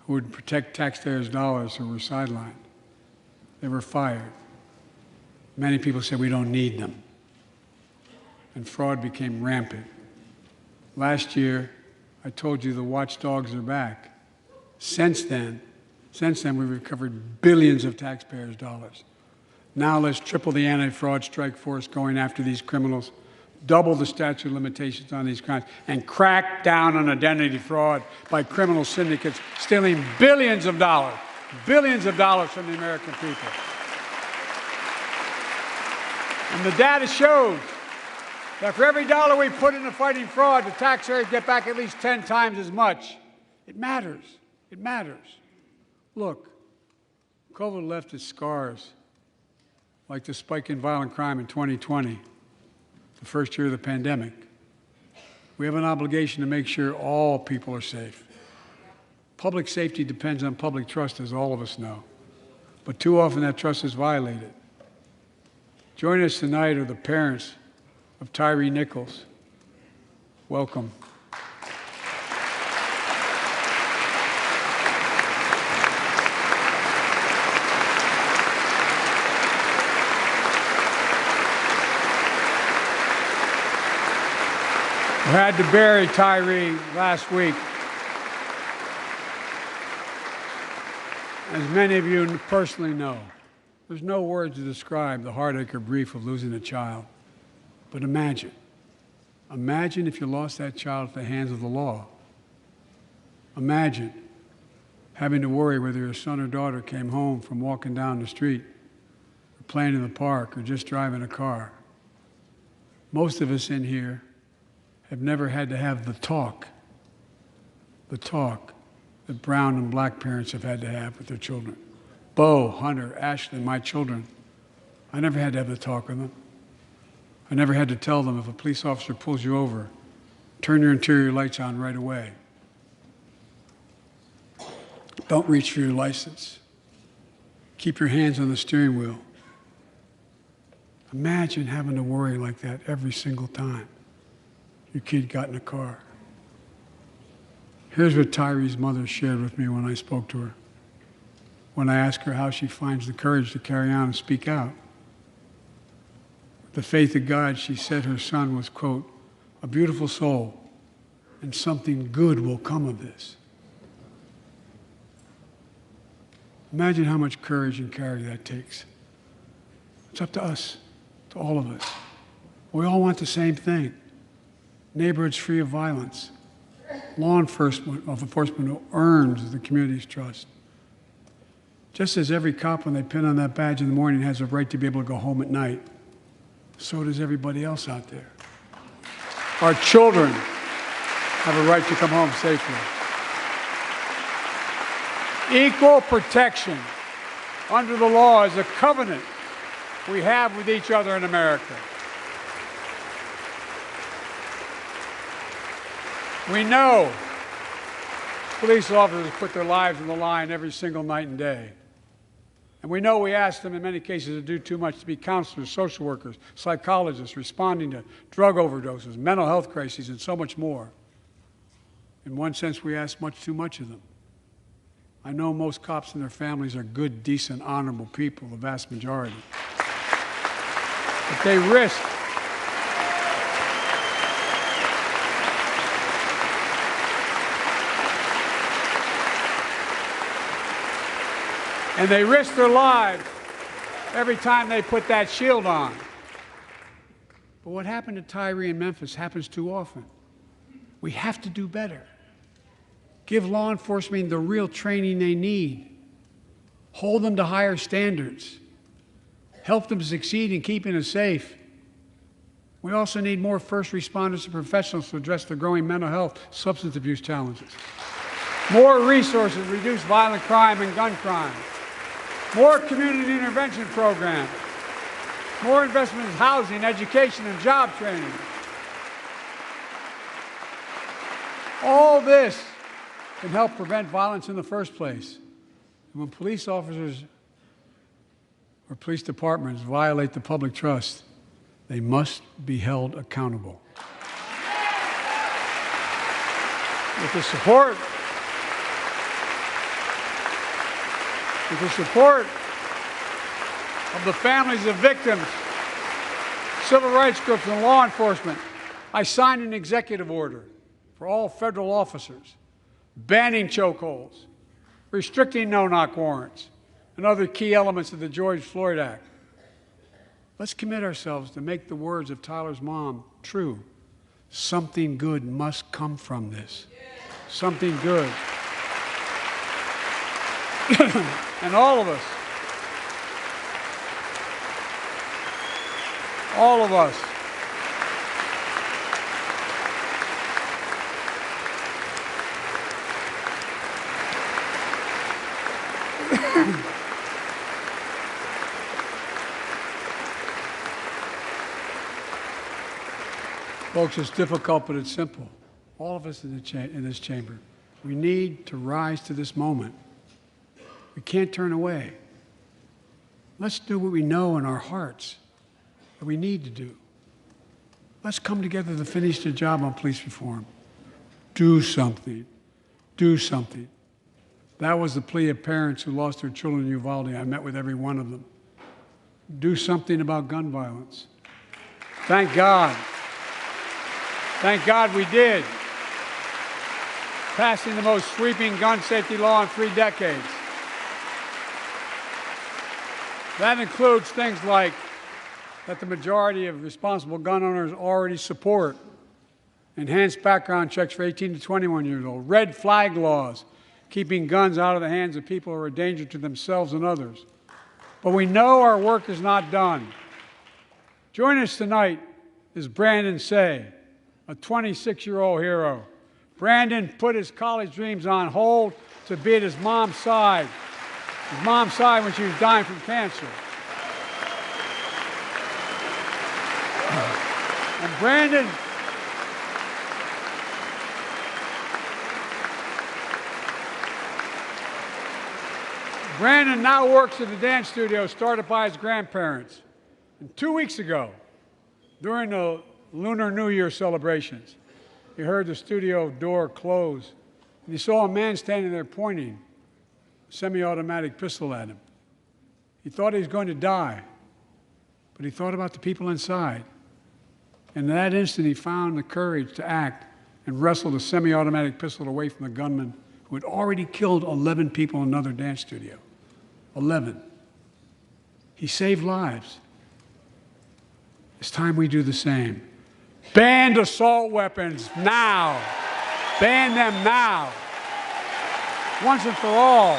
who would protect taxpayers' dollars who were sidelined. They were fired. Many people said we don't need them. And fraud became rampant. Last year, I told you the watchdogs are back. Since then, we've recovered billions of taxpayers' dollars. Now let's triple the anti-fraud strike force going after these criminals, double the statute of limitations on these crimes, and crack down on identity fraud by criminal syndicates stealing billions of dollars from the American people. And the data shows that for every dollar we put into fighting fraud, the taxpayers get back at least 10 times as much. It matters. It matters. Look, COVID left its scars, like the spike in violent crime in 2020, the first year of the pandemic. We have an obligation to make sure all people are safe. Public safety depends on public trust, as all of us know. But too often that trust is violated. Joining us tonight are the parents of Tyree Nichols. Welcome. We had to bury Tyree last week. As many of you personally know, there's no words to describe the heartache or grief of losing a child. But imagine if you lost that child at the hands of the law. Imagine having to worry whether your son or daughter came home from walking down the street, or playing in the park, or just driving a car. Most of us in here have never had to have the talk that brown and black parents have had to have with their children. Bo, Hunter, Ashley, my children, I never had to have the talk with them. I never had to tell them if a police officer pulls you over, turn your interior lights on right away. Don't reach for your license. Keep your hands on the steering wheel. Imagine having to worry like that every single time your kid got in a car. Here's what Tyree's mother shared with me when I spoke to her. When I asked her how she finds the courage to carry on and speak out. With the faith of God, she said her son was, quote, a beautiful soul, and something good will come of this. Imagine how much courage and character that takes. It's up to us, to all of us. We all want the same thing. Neighborhoods free of violence. Law enforcement who earns the community's trust. Just as every cop, when they pin on that badge in the morning, has a right to be able to go home at night, so does everybody else out there. Our children have a right to come home safely. Equal protection under the law is a covenant we have with each other in America. We know police officers put their lives on the line every single night and day. And we know we ask them in many cases to do too much, to be counselors, social workers, psychologists, responding to drug overdoses, mental health crises, and so much more. In one sense, we ask much too much of them. I know most cops and their families are good, decent, honorable people, the vast majority. But they risk their lives every time they put that shield on. But what happened to Tyree in Memphis happens too often. We have to do better. Give law enforcement the real training they need. Hold them to higher standards. Help them succeed in keeping us safe. We also need more first responders and professionals to address the growing mental health, substance abuse challenges. More resources to reduce violent crime and gun crime. More community intervention programs. More investment in housing, education, and job training. All this can help prevent violence in the first place. And when police officers or police departments violate the public trust, they must be held accountable. With the support of the families of victims, civil rights groups, and law enforcement, I signed an executive order for all federal officers, banning chokeholds, restricting no-knock warrants, and other key elements of the George Floyd Act. Let's commit ourselves to make the words of Tyler's mom true. Something good must come from this. Something good. And all of us, folks, it's difficult, but it's simple. All of us in this chamber, we need to rise to this moment. We can't turn away. Let's do what we know in our hearts that we need to do. Let's come together to finish the job on police reform. Do something. Do something. That was the plea of parents who lost their children in Uvalde. I met with every one of them. Do something about gun violence. Thank God. Thank God we did. Passing the most sweeping gun safety law in 3 decades. That includes things like that the majority of responsible gun owners already support. Enhanced background checks for 18 to 21 years old. Red flag laws, keeping guns out of the hands of people who are a danger to themselves and others. But we know our work is not done. Joining us tonight is Brandon Say, a 26-year-old hero. Brandon put his college dreams on hold to be at his mom's side. His mom's side when she was dying from cancer. And Brandon now works at the dance studio started by his grandparents. And 2 weeks ago, during the Lunar New Year celebrations, he heard the studio door close, and he saw a man standing there pointing a semi-automatic pistol at him. He thought he was going to die, but he thought about the people inside. And in that instant, he found the courage to act and wrestled a semi-automatic pistol away from the gunman who had already killed 11 people in another dance studio. 11. He saved lives. It's time we do the same. Ban assault weapons now. Ban them now. Once and for all.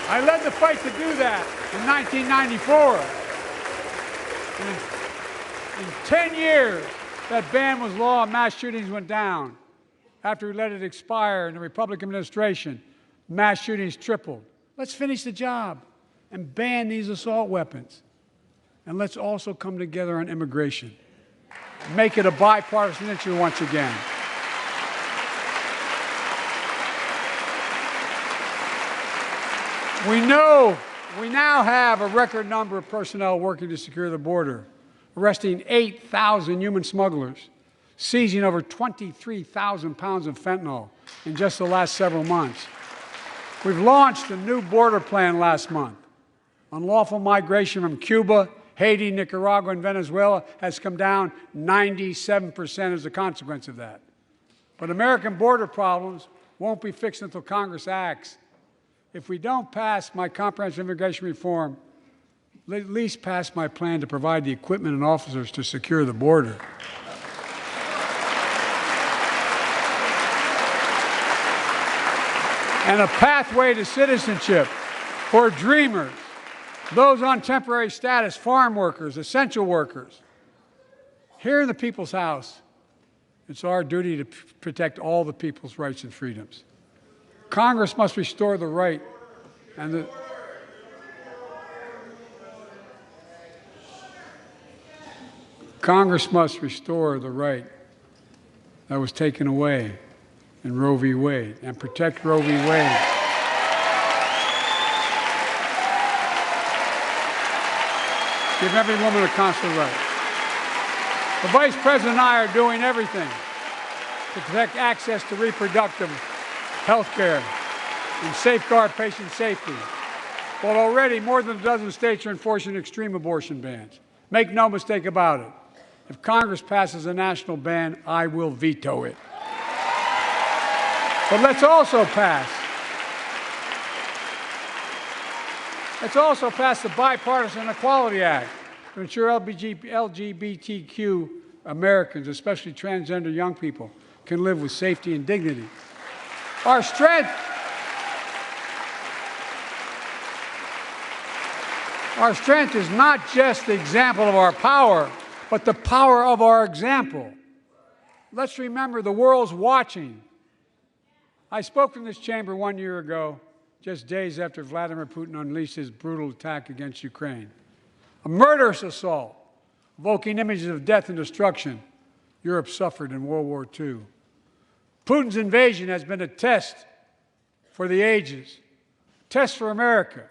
I led the fight to do that in 1994. And in 10 years, that ban was law and mass shootings went down. After we let it expire in the Republican administration, mass shootings tripled. Let's finish the job and ban these assault weapons. And let's also come together on immigration. Make it a bipartisan issue once again. We now have a record number of personnel working to secure the border, arresting 8,000 human smugglers, seizing over 23,000 pounds of fentanyl in just the last several months. We've launched a new border plan last month. Unlawful migration from Cuba, Haiti, Nicaragua, and Venezuela has come down 97% as a consequence of that. But American border problems won't be fixed until Congress acts. If we don't pass my comprehensive immigration reform, at least pass my plan to provide the equipment and officers to secure the border. And a pathway to citizenship for dreamers, those on temporary status, farm workers, essential workers. Here in the People's House, it's our duty to protect all the people's rights and freedoms. Congress must restore the right and the Congress must restore the right that was taken away in Roe v. Wade and protect Roe v. Wade. Give every woman a constitutional right. The Vice President and I are doing everything to protect access to reproductive health care and safeguard patient safety. While already more than a dozen states are enforcing extreme abortion bans. Make no mistake about it. If Congress passes a national ban, I will veto it. But let's also pass the Bipartisan Equality Act to ensure LGBTQ Americans, especially transgender young people, can live with safety and dignity. Our strength is not just the example of our power, but the power of our example. Let's remember the world's watching. I spoke from this chamber 1 year ago, just days after Vladimir Putin unleashed his brutal attack against Ukraine. A murderous assault, evoking images of death and destruction Europe suffered in World War II. Putin's invasion has been a test for the ages, a test for America,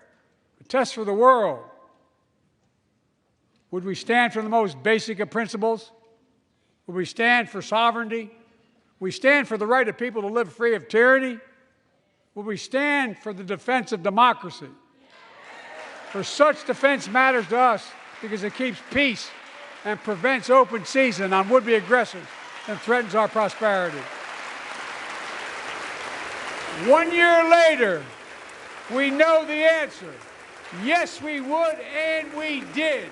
a test for the world. Would we stand for the most basic of principles? Would we stand for sovereignty? Would we stand for the right of people to live free of tyranny? Would we stand for the defense of democracy? For such defense matters to us because it keeps peace and prevents open season on would-be aggressors and threatens our prosperity. 1 year later, we know the answer. Yes, we would, and we did.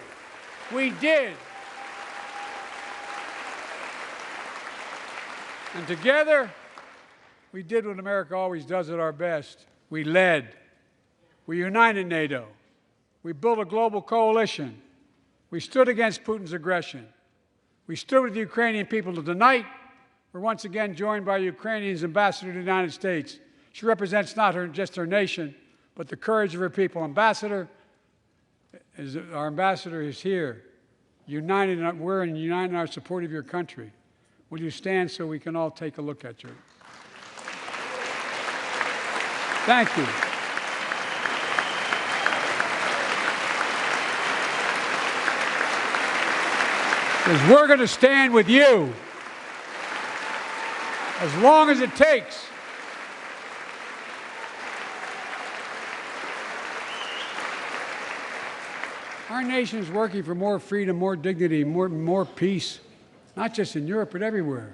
We did. And together, we did what America always does at our best. We led. We united NATO. We built a global coalition. We stood against Putin's aggression. We stood with the Ukrainian people. Tonight, we're once again joined by Ukrainian's ambassador to the United States. She represents not just her nation, but the courage of her people. Our ambassador is here, we're united in our support of your country. Will you stand so we can all take a look at you? Thank you. Because we're going to stand with you as long as it takes. Our nation is working for more freedom, more dignity, more peace, not just in Europe, but everywhere.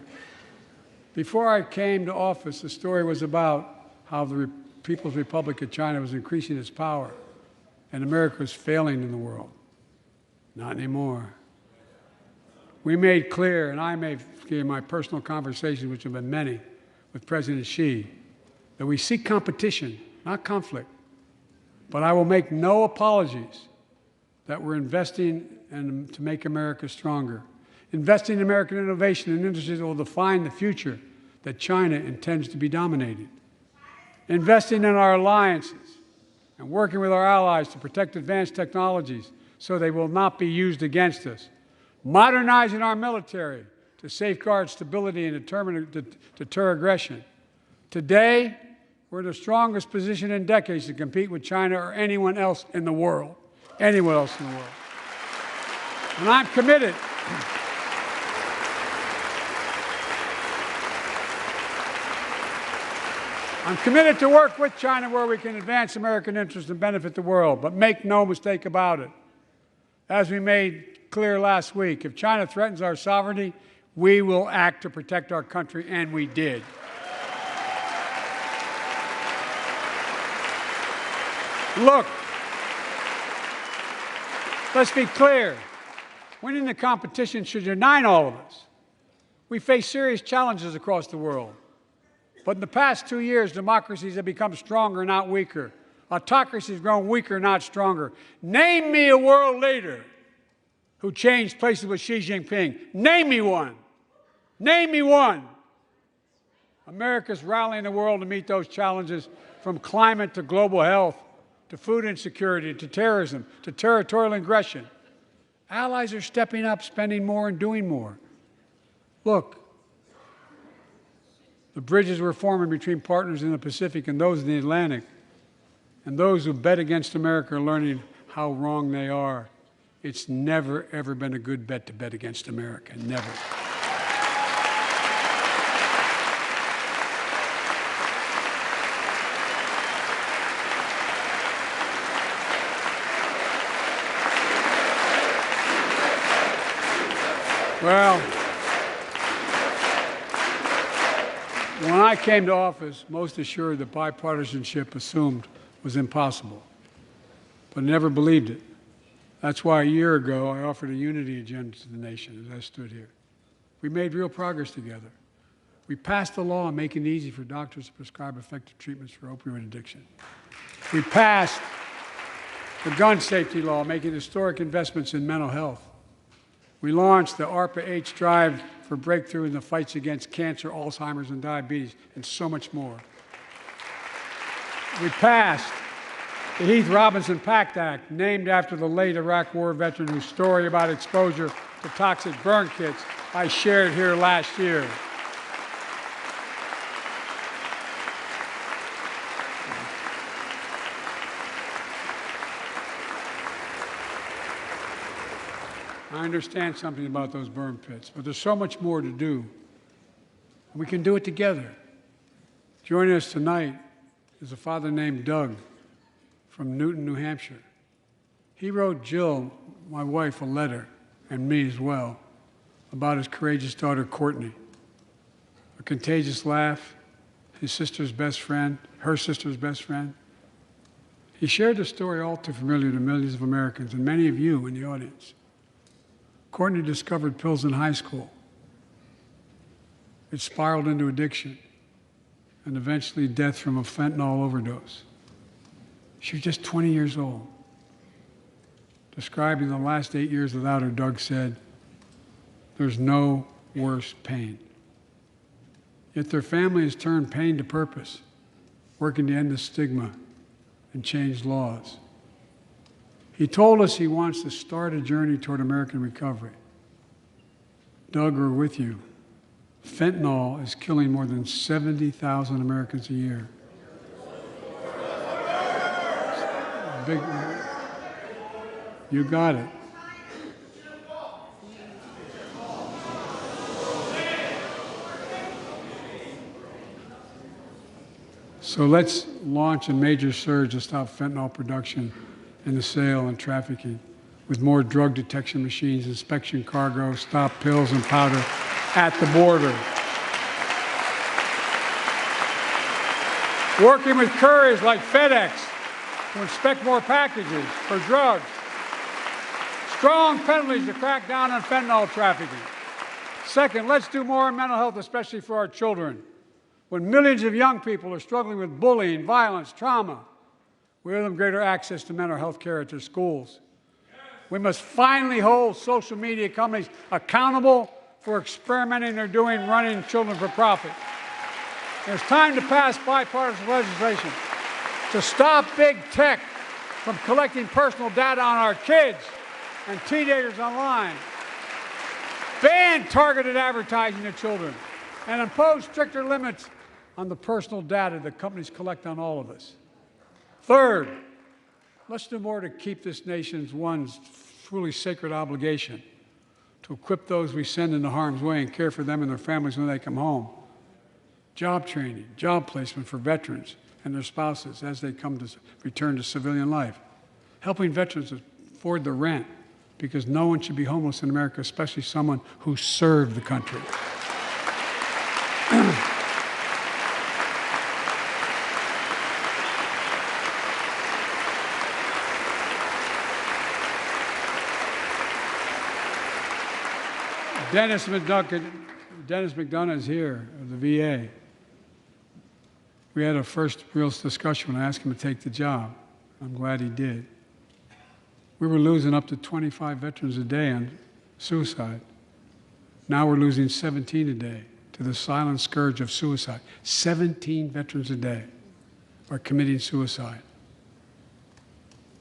Before I came to office, the story was about how the People's Republic of China was increasing its power, and America was failing in the world. Not anymore. We made clear, and I made clear in my personal conversations, which have been many, with President Xi, that we seek competition, not conflict. But I will make no apologies that we're investing to make America stronger. Investing in American innovation and industries that will define the future that China intends to be dominating. Investing in our alliances and working with our allies to protect advanced technologies so they will not be used against us. Modernizing our military to safeguard stability and deter aggression. Today, we're in the strongest position in decades to compete with China or anyone else in the world. Anyone else in the world. And I'm committed. I'm committed to work with China where we can advance American interests and benefit the world. But make no mistake about it. As we made clear last week, if China threatens our sovereignty, we will act to protect our country, and we did. Look, let's be clear. Winning the competition should unite all of us. We face serious challenges across the world. But in the past 2 years, democracies have become stronger, not weaker. Autocracies have grown weaker, not stronger. Name me a world leader who changed places with Xi Jinping. Name me one. Name me one. America's rallying the world to meet those challenges, from climate to global health, to food insecurity, to terrorism, to territorial aggression. Allies are stepping up, spending more, and doing more. Look, the bridges we're forming between partners in the Pacific and those in the Atlantic, and those who bet against America are learning how wrong they are. It's never, ever been a good bet to bet against America. Never. Well, when I came to office, most assured that bipartisanship assumed was impossible, but I never believed it. That's why a year ago I offered a unity agenda to the nation as I stood here. We made real progress together. We passed a law making it easy for doctors to prescribe effective treatments for opioid addiction. We passed the gun safety law, making historic investments in mental health. We launched the ARPA-H drive for breakthrough in the fights against cancer, Alzheimer's, and diabetes, and so much more. We passed the Heath Robinson PACT Act, named after the late Iraq War veteran whose story about exposure to toxic burn kits I shared here last year. I understand something about those burn pits, but there's so much more to do. We can do it together. Joining us tonight is a father named Doug from Newton, New Hampshire. He wrote Jill, my wife, a letter, and me as well, about his courageous daughter, Courtney. A contagious laugh, his sister's best friend, her sister's best friend. He shared a story all too familiar to millions of Americans and many of you in the audience. Courtney discovered pills in high school. It spiraled into addiction and eventually death from a fentanyl overdose. She was just 20 years old. Describing the last 8 years without her, Doug said, "There's no worse pain." Yet their family has turned pain to purpose, working to end the stigma and change laws. He told us he wants to start a journey toward American recovery. Doug, we're with you. Fentanyl is killing more than 70,000 Americans a year. Big, you got it. So let's launch a major surge to stop fentanyl production and the sale and trafficking, with more drug detection machines, inspection cargo, stop pills and powder at the border. Working with couriers like FedEx to inspect more packages for drugs. Strong penalties to crack down on fentanyl trafficking. Second, let's do more on mental health, especially for our children. When millions of young people are struggling with bullying, violence, trauma, we owe them greater access to mental health care at their schools. We must finally hold social media companies accountable for experimenting they're doing running children for profit. It's time to pass bipartisan legislation to stop big tech from collecting personal data on our kids and teenagers online. Ban targeted advertising to children and impose stricter limits on the personal data that companies collect on all of us. Third, let's do more to keep this nation's one truly sacred obligation, to equip those we send into harm's way and care for them and their families when they come home. Job training, job placement for veterans and their spouses as they come to return to civilian life. Helping veterans afford the rent, because no one should be homeless in America, especially someone who served the country. Dennis McDonough is here of the VA. We had a first real discussion when I asked him to take the job. I'm glad he did. We were losing up to 25 veterans a day on suicide. Now we're losing 17 a day to the silent scourge of suicide. 17 veterans a day are committing suicide.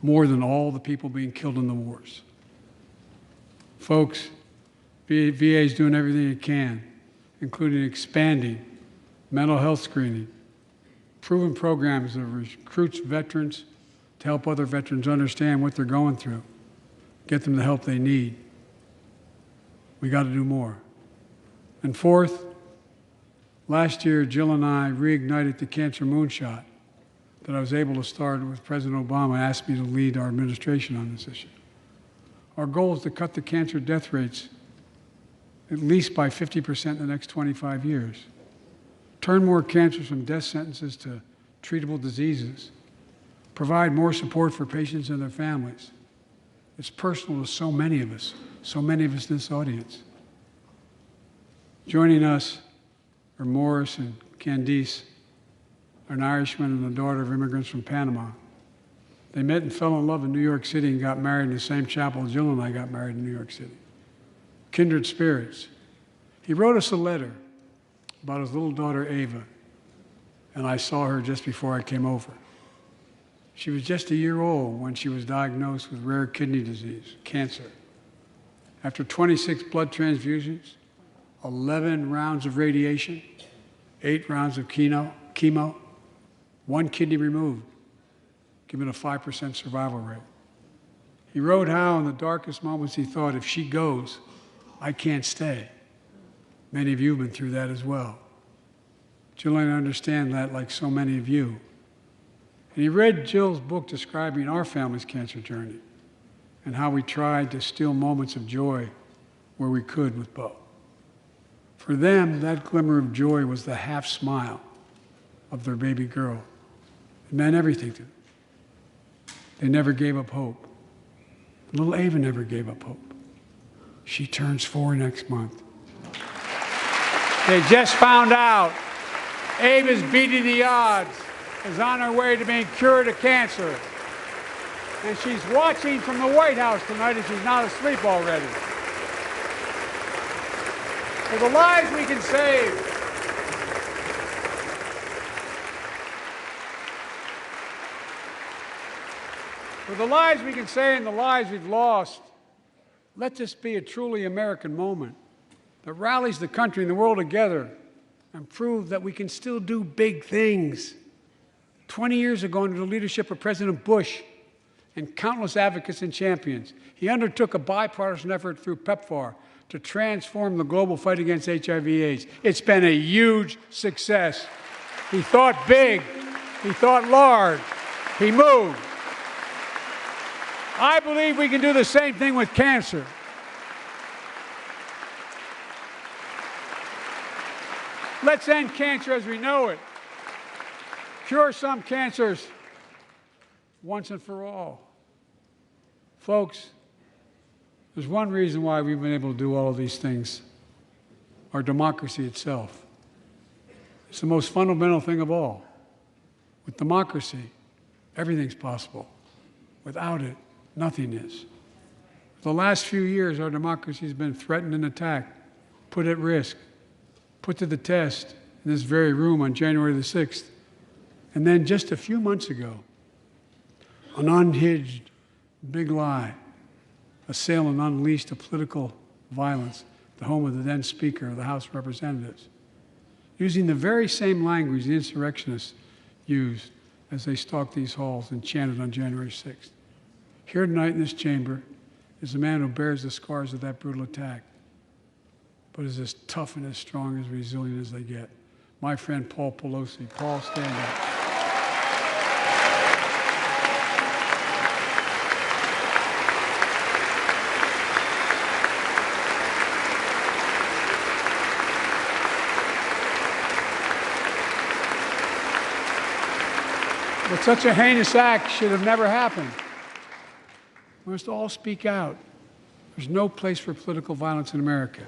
More than all the people being killed in the wars. Folks, VA is doing everything it can, including expanding mental health screening, proven programs that recruits veterans to help other veterans understand what they're going through, get them the help they need. We got to do more. And fourth, last year, Jill and I reignited the cancer moonshot that I was able to start with President Obama asked me to lead our administration on this issue. Our goal is to cut the cancer death rates at least by 50% in the next 25 years. Turn more cancers from death sentences to treatable diseases. Provide more support for patients and their families. It's personal to so many of us in this audience. Joining us are Morris and Candice, an Irishman and the daughter of immigrants from Panama. They met and fell in love in New York City and got married in the same chapel Jill and I got married in New York City. Kindred spirits. He wrote us a letter about his little daughter, Ava, and I saw her just before I came over. She was just a year old when she was diagnosed with rare kidney disease, cancer. After 26 blood transfusions, 11 rounds of radiation, 8 rounds of chemo, 1 kidney removed, giving a 5% survival rate. He wrote how in the darkest moments he thought, if she goes, I can't stay. Many of you have been through that as well. Jill and I understand that like so many of you. And he read Jill's book describing our family's cancer journey and how we tried to steal moments of joy where we could with Bo. For them, that glimmer of joy was the half smile of their baby girl. It meant everything to them. They never gave up hope. Little Ava never gave up hope. She turns 4 next month. They just found out Ava's beating the odds, is on her way to being cured of cancer. And she's watching from the White House tonight, and she's not asleep already. For the lives we can save, and the lives we've lost, let this be a truly American moment that rallies the country and the world together and proves that we can still do big things. 20 years ago, under the leadership of President Bush and countless advocates and champions, he undertook a bipartisan effort through PEPFAR to transform the global fight against HIV/AIDS. It's been a huge success. He thought big. He thought large. He moved. I believe we can do the same thing with cancer. Let's end cancer as we know it. Cure some cancers once and for all. Folks, there's one reason why we've been able to do all of these things. Our democracy itself. It's the most fundamental thing of all. With democracy, everything's possible. Without it, nothing is. For the last few years, our democracy has been threatened and attacked, put at risk, put to the test in this very room on January the 6th. And then just a few months ago, an unhinged big lie, assailant unleashed a political violence, the home of the then Speaker of the House of Representatives, using the very same language the insurrectionists used as they stalked these halls and chanted on January 6th. Here tonight in this chamber is a man who bears the scars of that brutal attack, but is as tough and as strong, as resilient as they get. My friend Paul Pelosi. Paul, stand up. But such a heinous act should have never happened. We must all speak out. There's no place for political violence in America.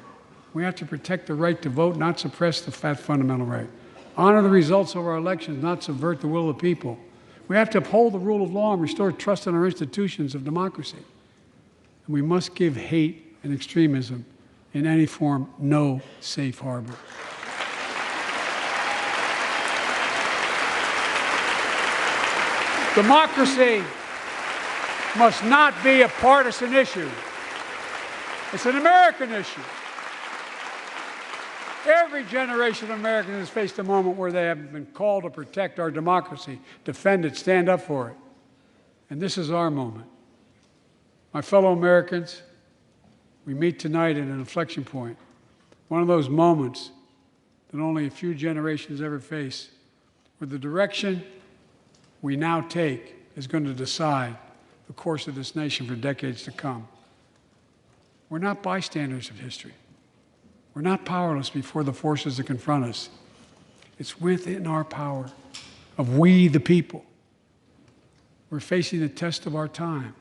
We have to protect the right to vote, not suppress the fundamental right. Honor the results of our elections, not subvert the will of the people. We have to uphold the rule of law and restore trust in our institutions of democracy. And we must give hate and extremism in any form no safe harbor. Democracy must not be a partisan issue. It's an American issue. Every generation of Americans has faced a moment where they have been called to protect our democracy, defend it, stand up for it. And this is our moment. My fellow Americans, we meet tonight at an inflection point, one of those moments that only a few generations ever face, where the direction we now take is going to decide the course of this nation for decades to come. We're not bystanders of history. We're not powerless before the forces that confront us. It's within our power of we, the people. We're facing the test of our time.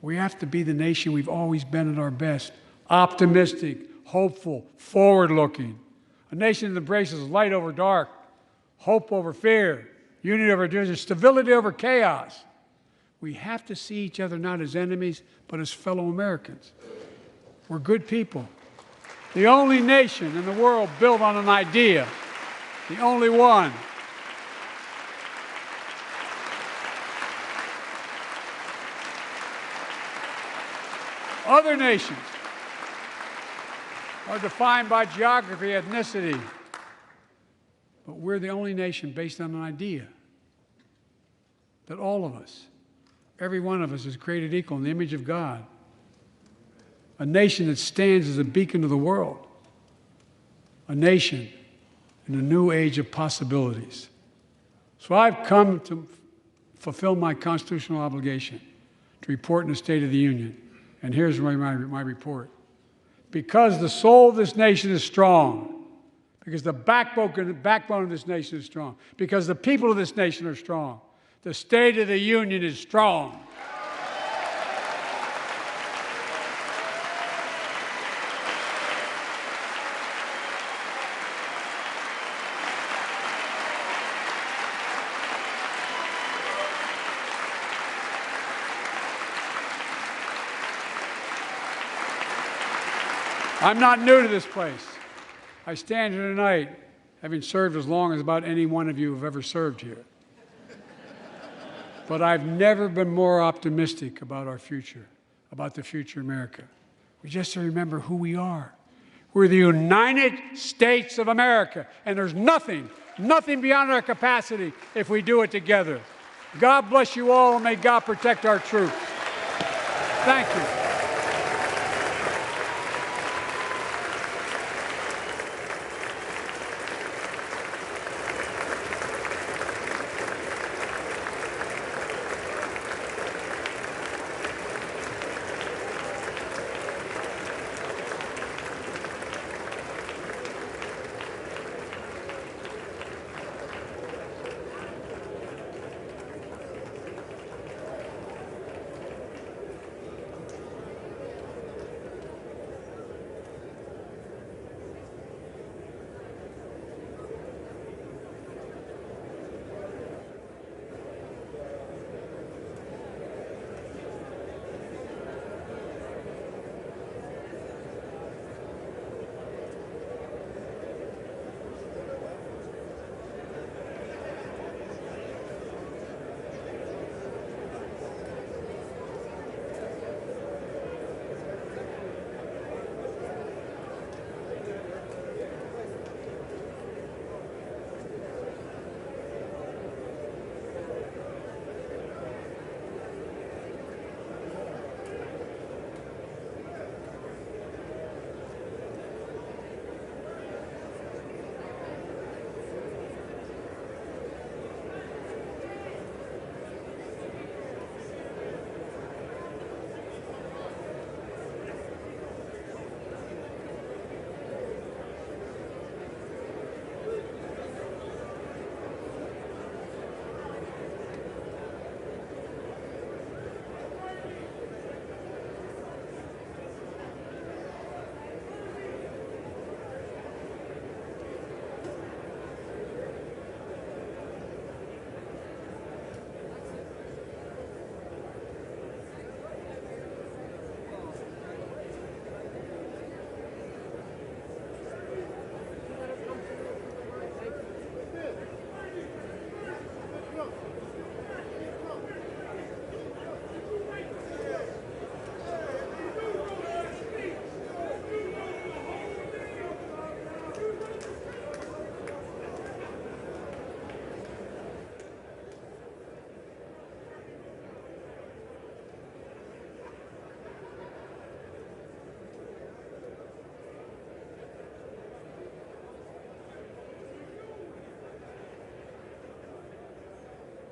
We have to be the nation we've always been at our best, optimistic, hopeful, forward-looking. A nation that embraces light over dark, hope over fear, unity over division, stability over chaos. We have to see each other not as enemies, but as fellow Americans. We're good people. The only nation in the world built on an idea, the only one. Other nations are defined by geography, ethnicity, but we're the only nation based on an idea that all of us, every one of us, is created equal in the image of God. A nation that stands as a beacon to the world. A nation in a new age of possibilities. So I've come to fulfill my constitutional obligation to report in the State of the Union. And here's my report. Because the soul of this nation is strong, because the backbone of this nation is strong, because the people of this nation are strong, the State of the Union is strong. I'm not new to this place. I stand here tonight having served as long as about any one of you have ever served here. But I've never been more optimistic about our future, about the future of America. We just have to remember who we are. We're the United States of America, and there's nothing beyond our capacity if we do it together. God bless you all, and may God protect our troops. Thank you.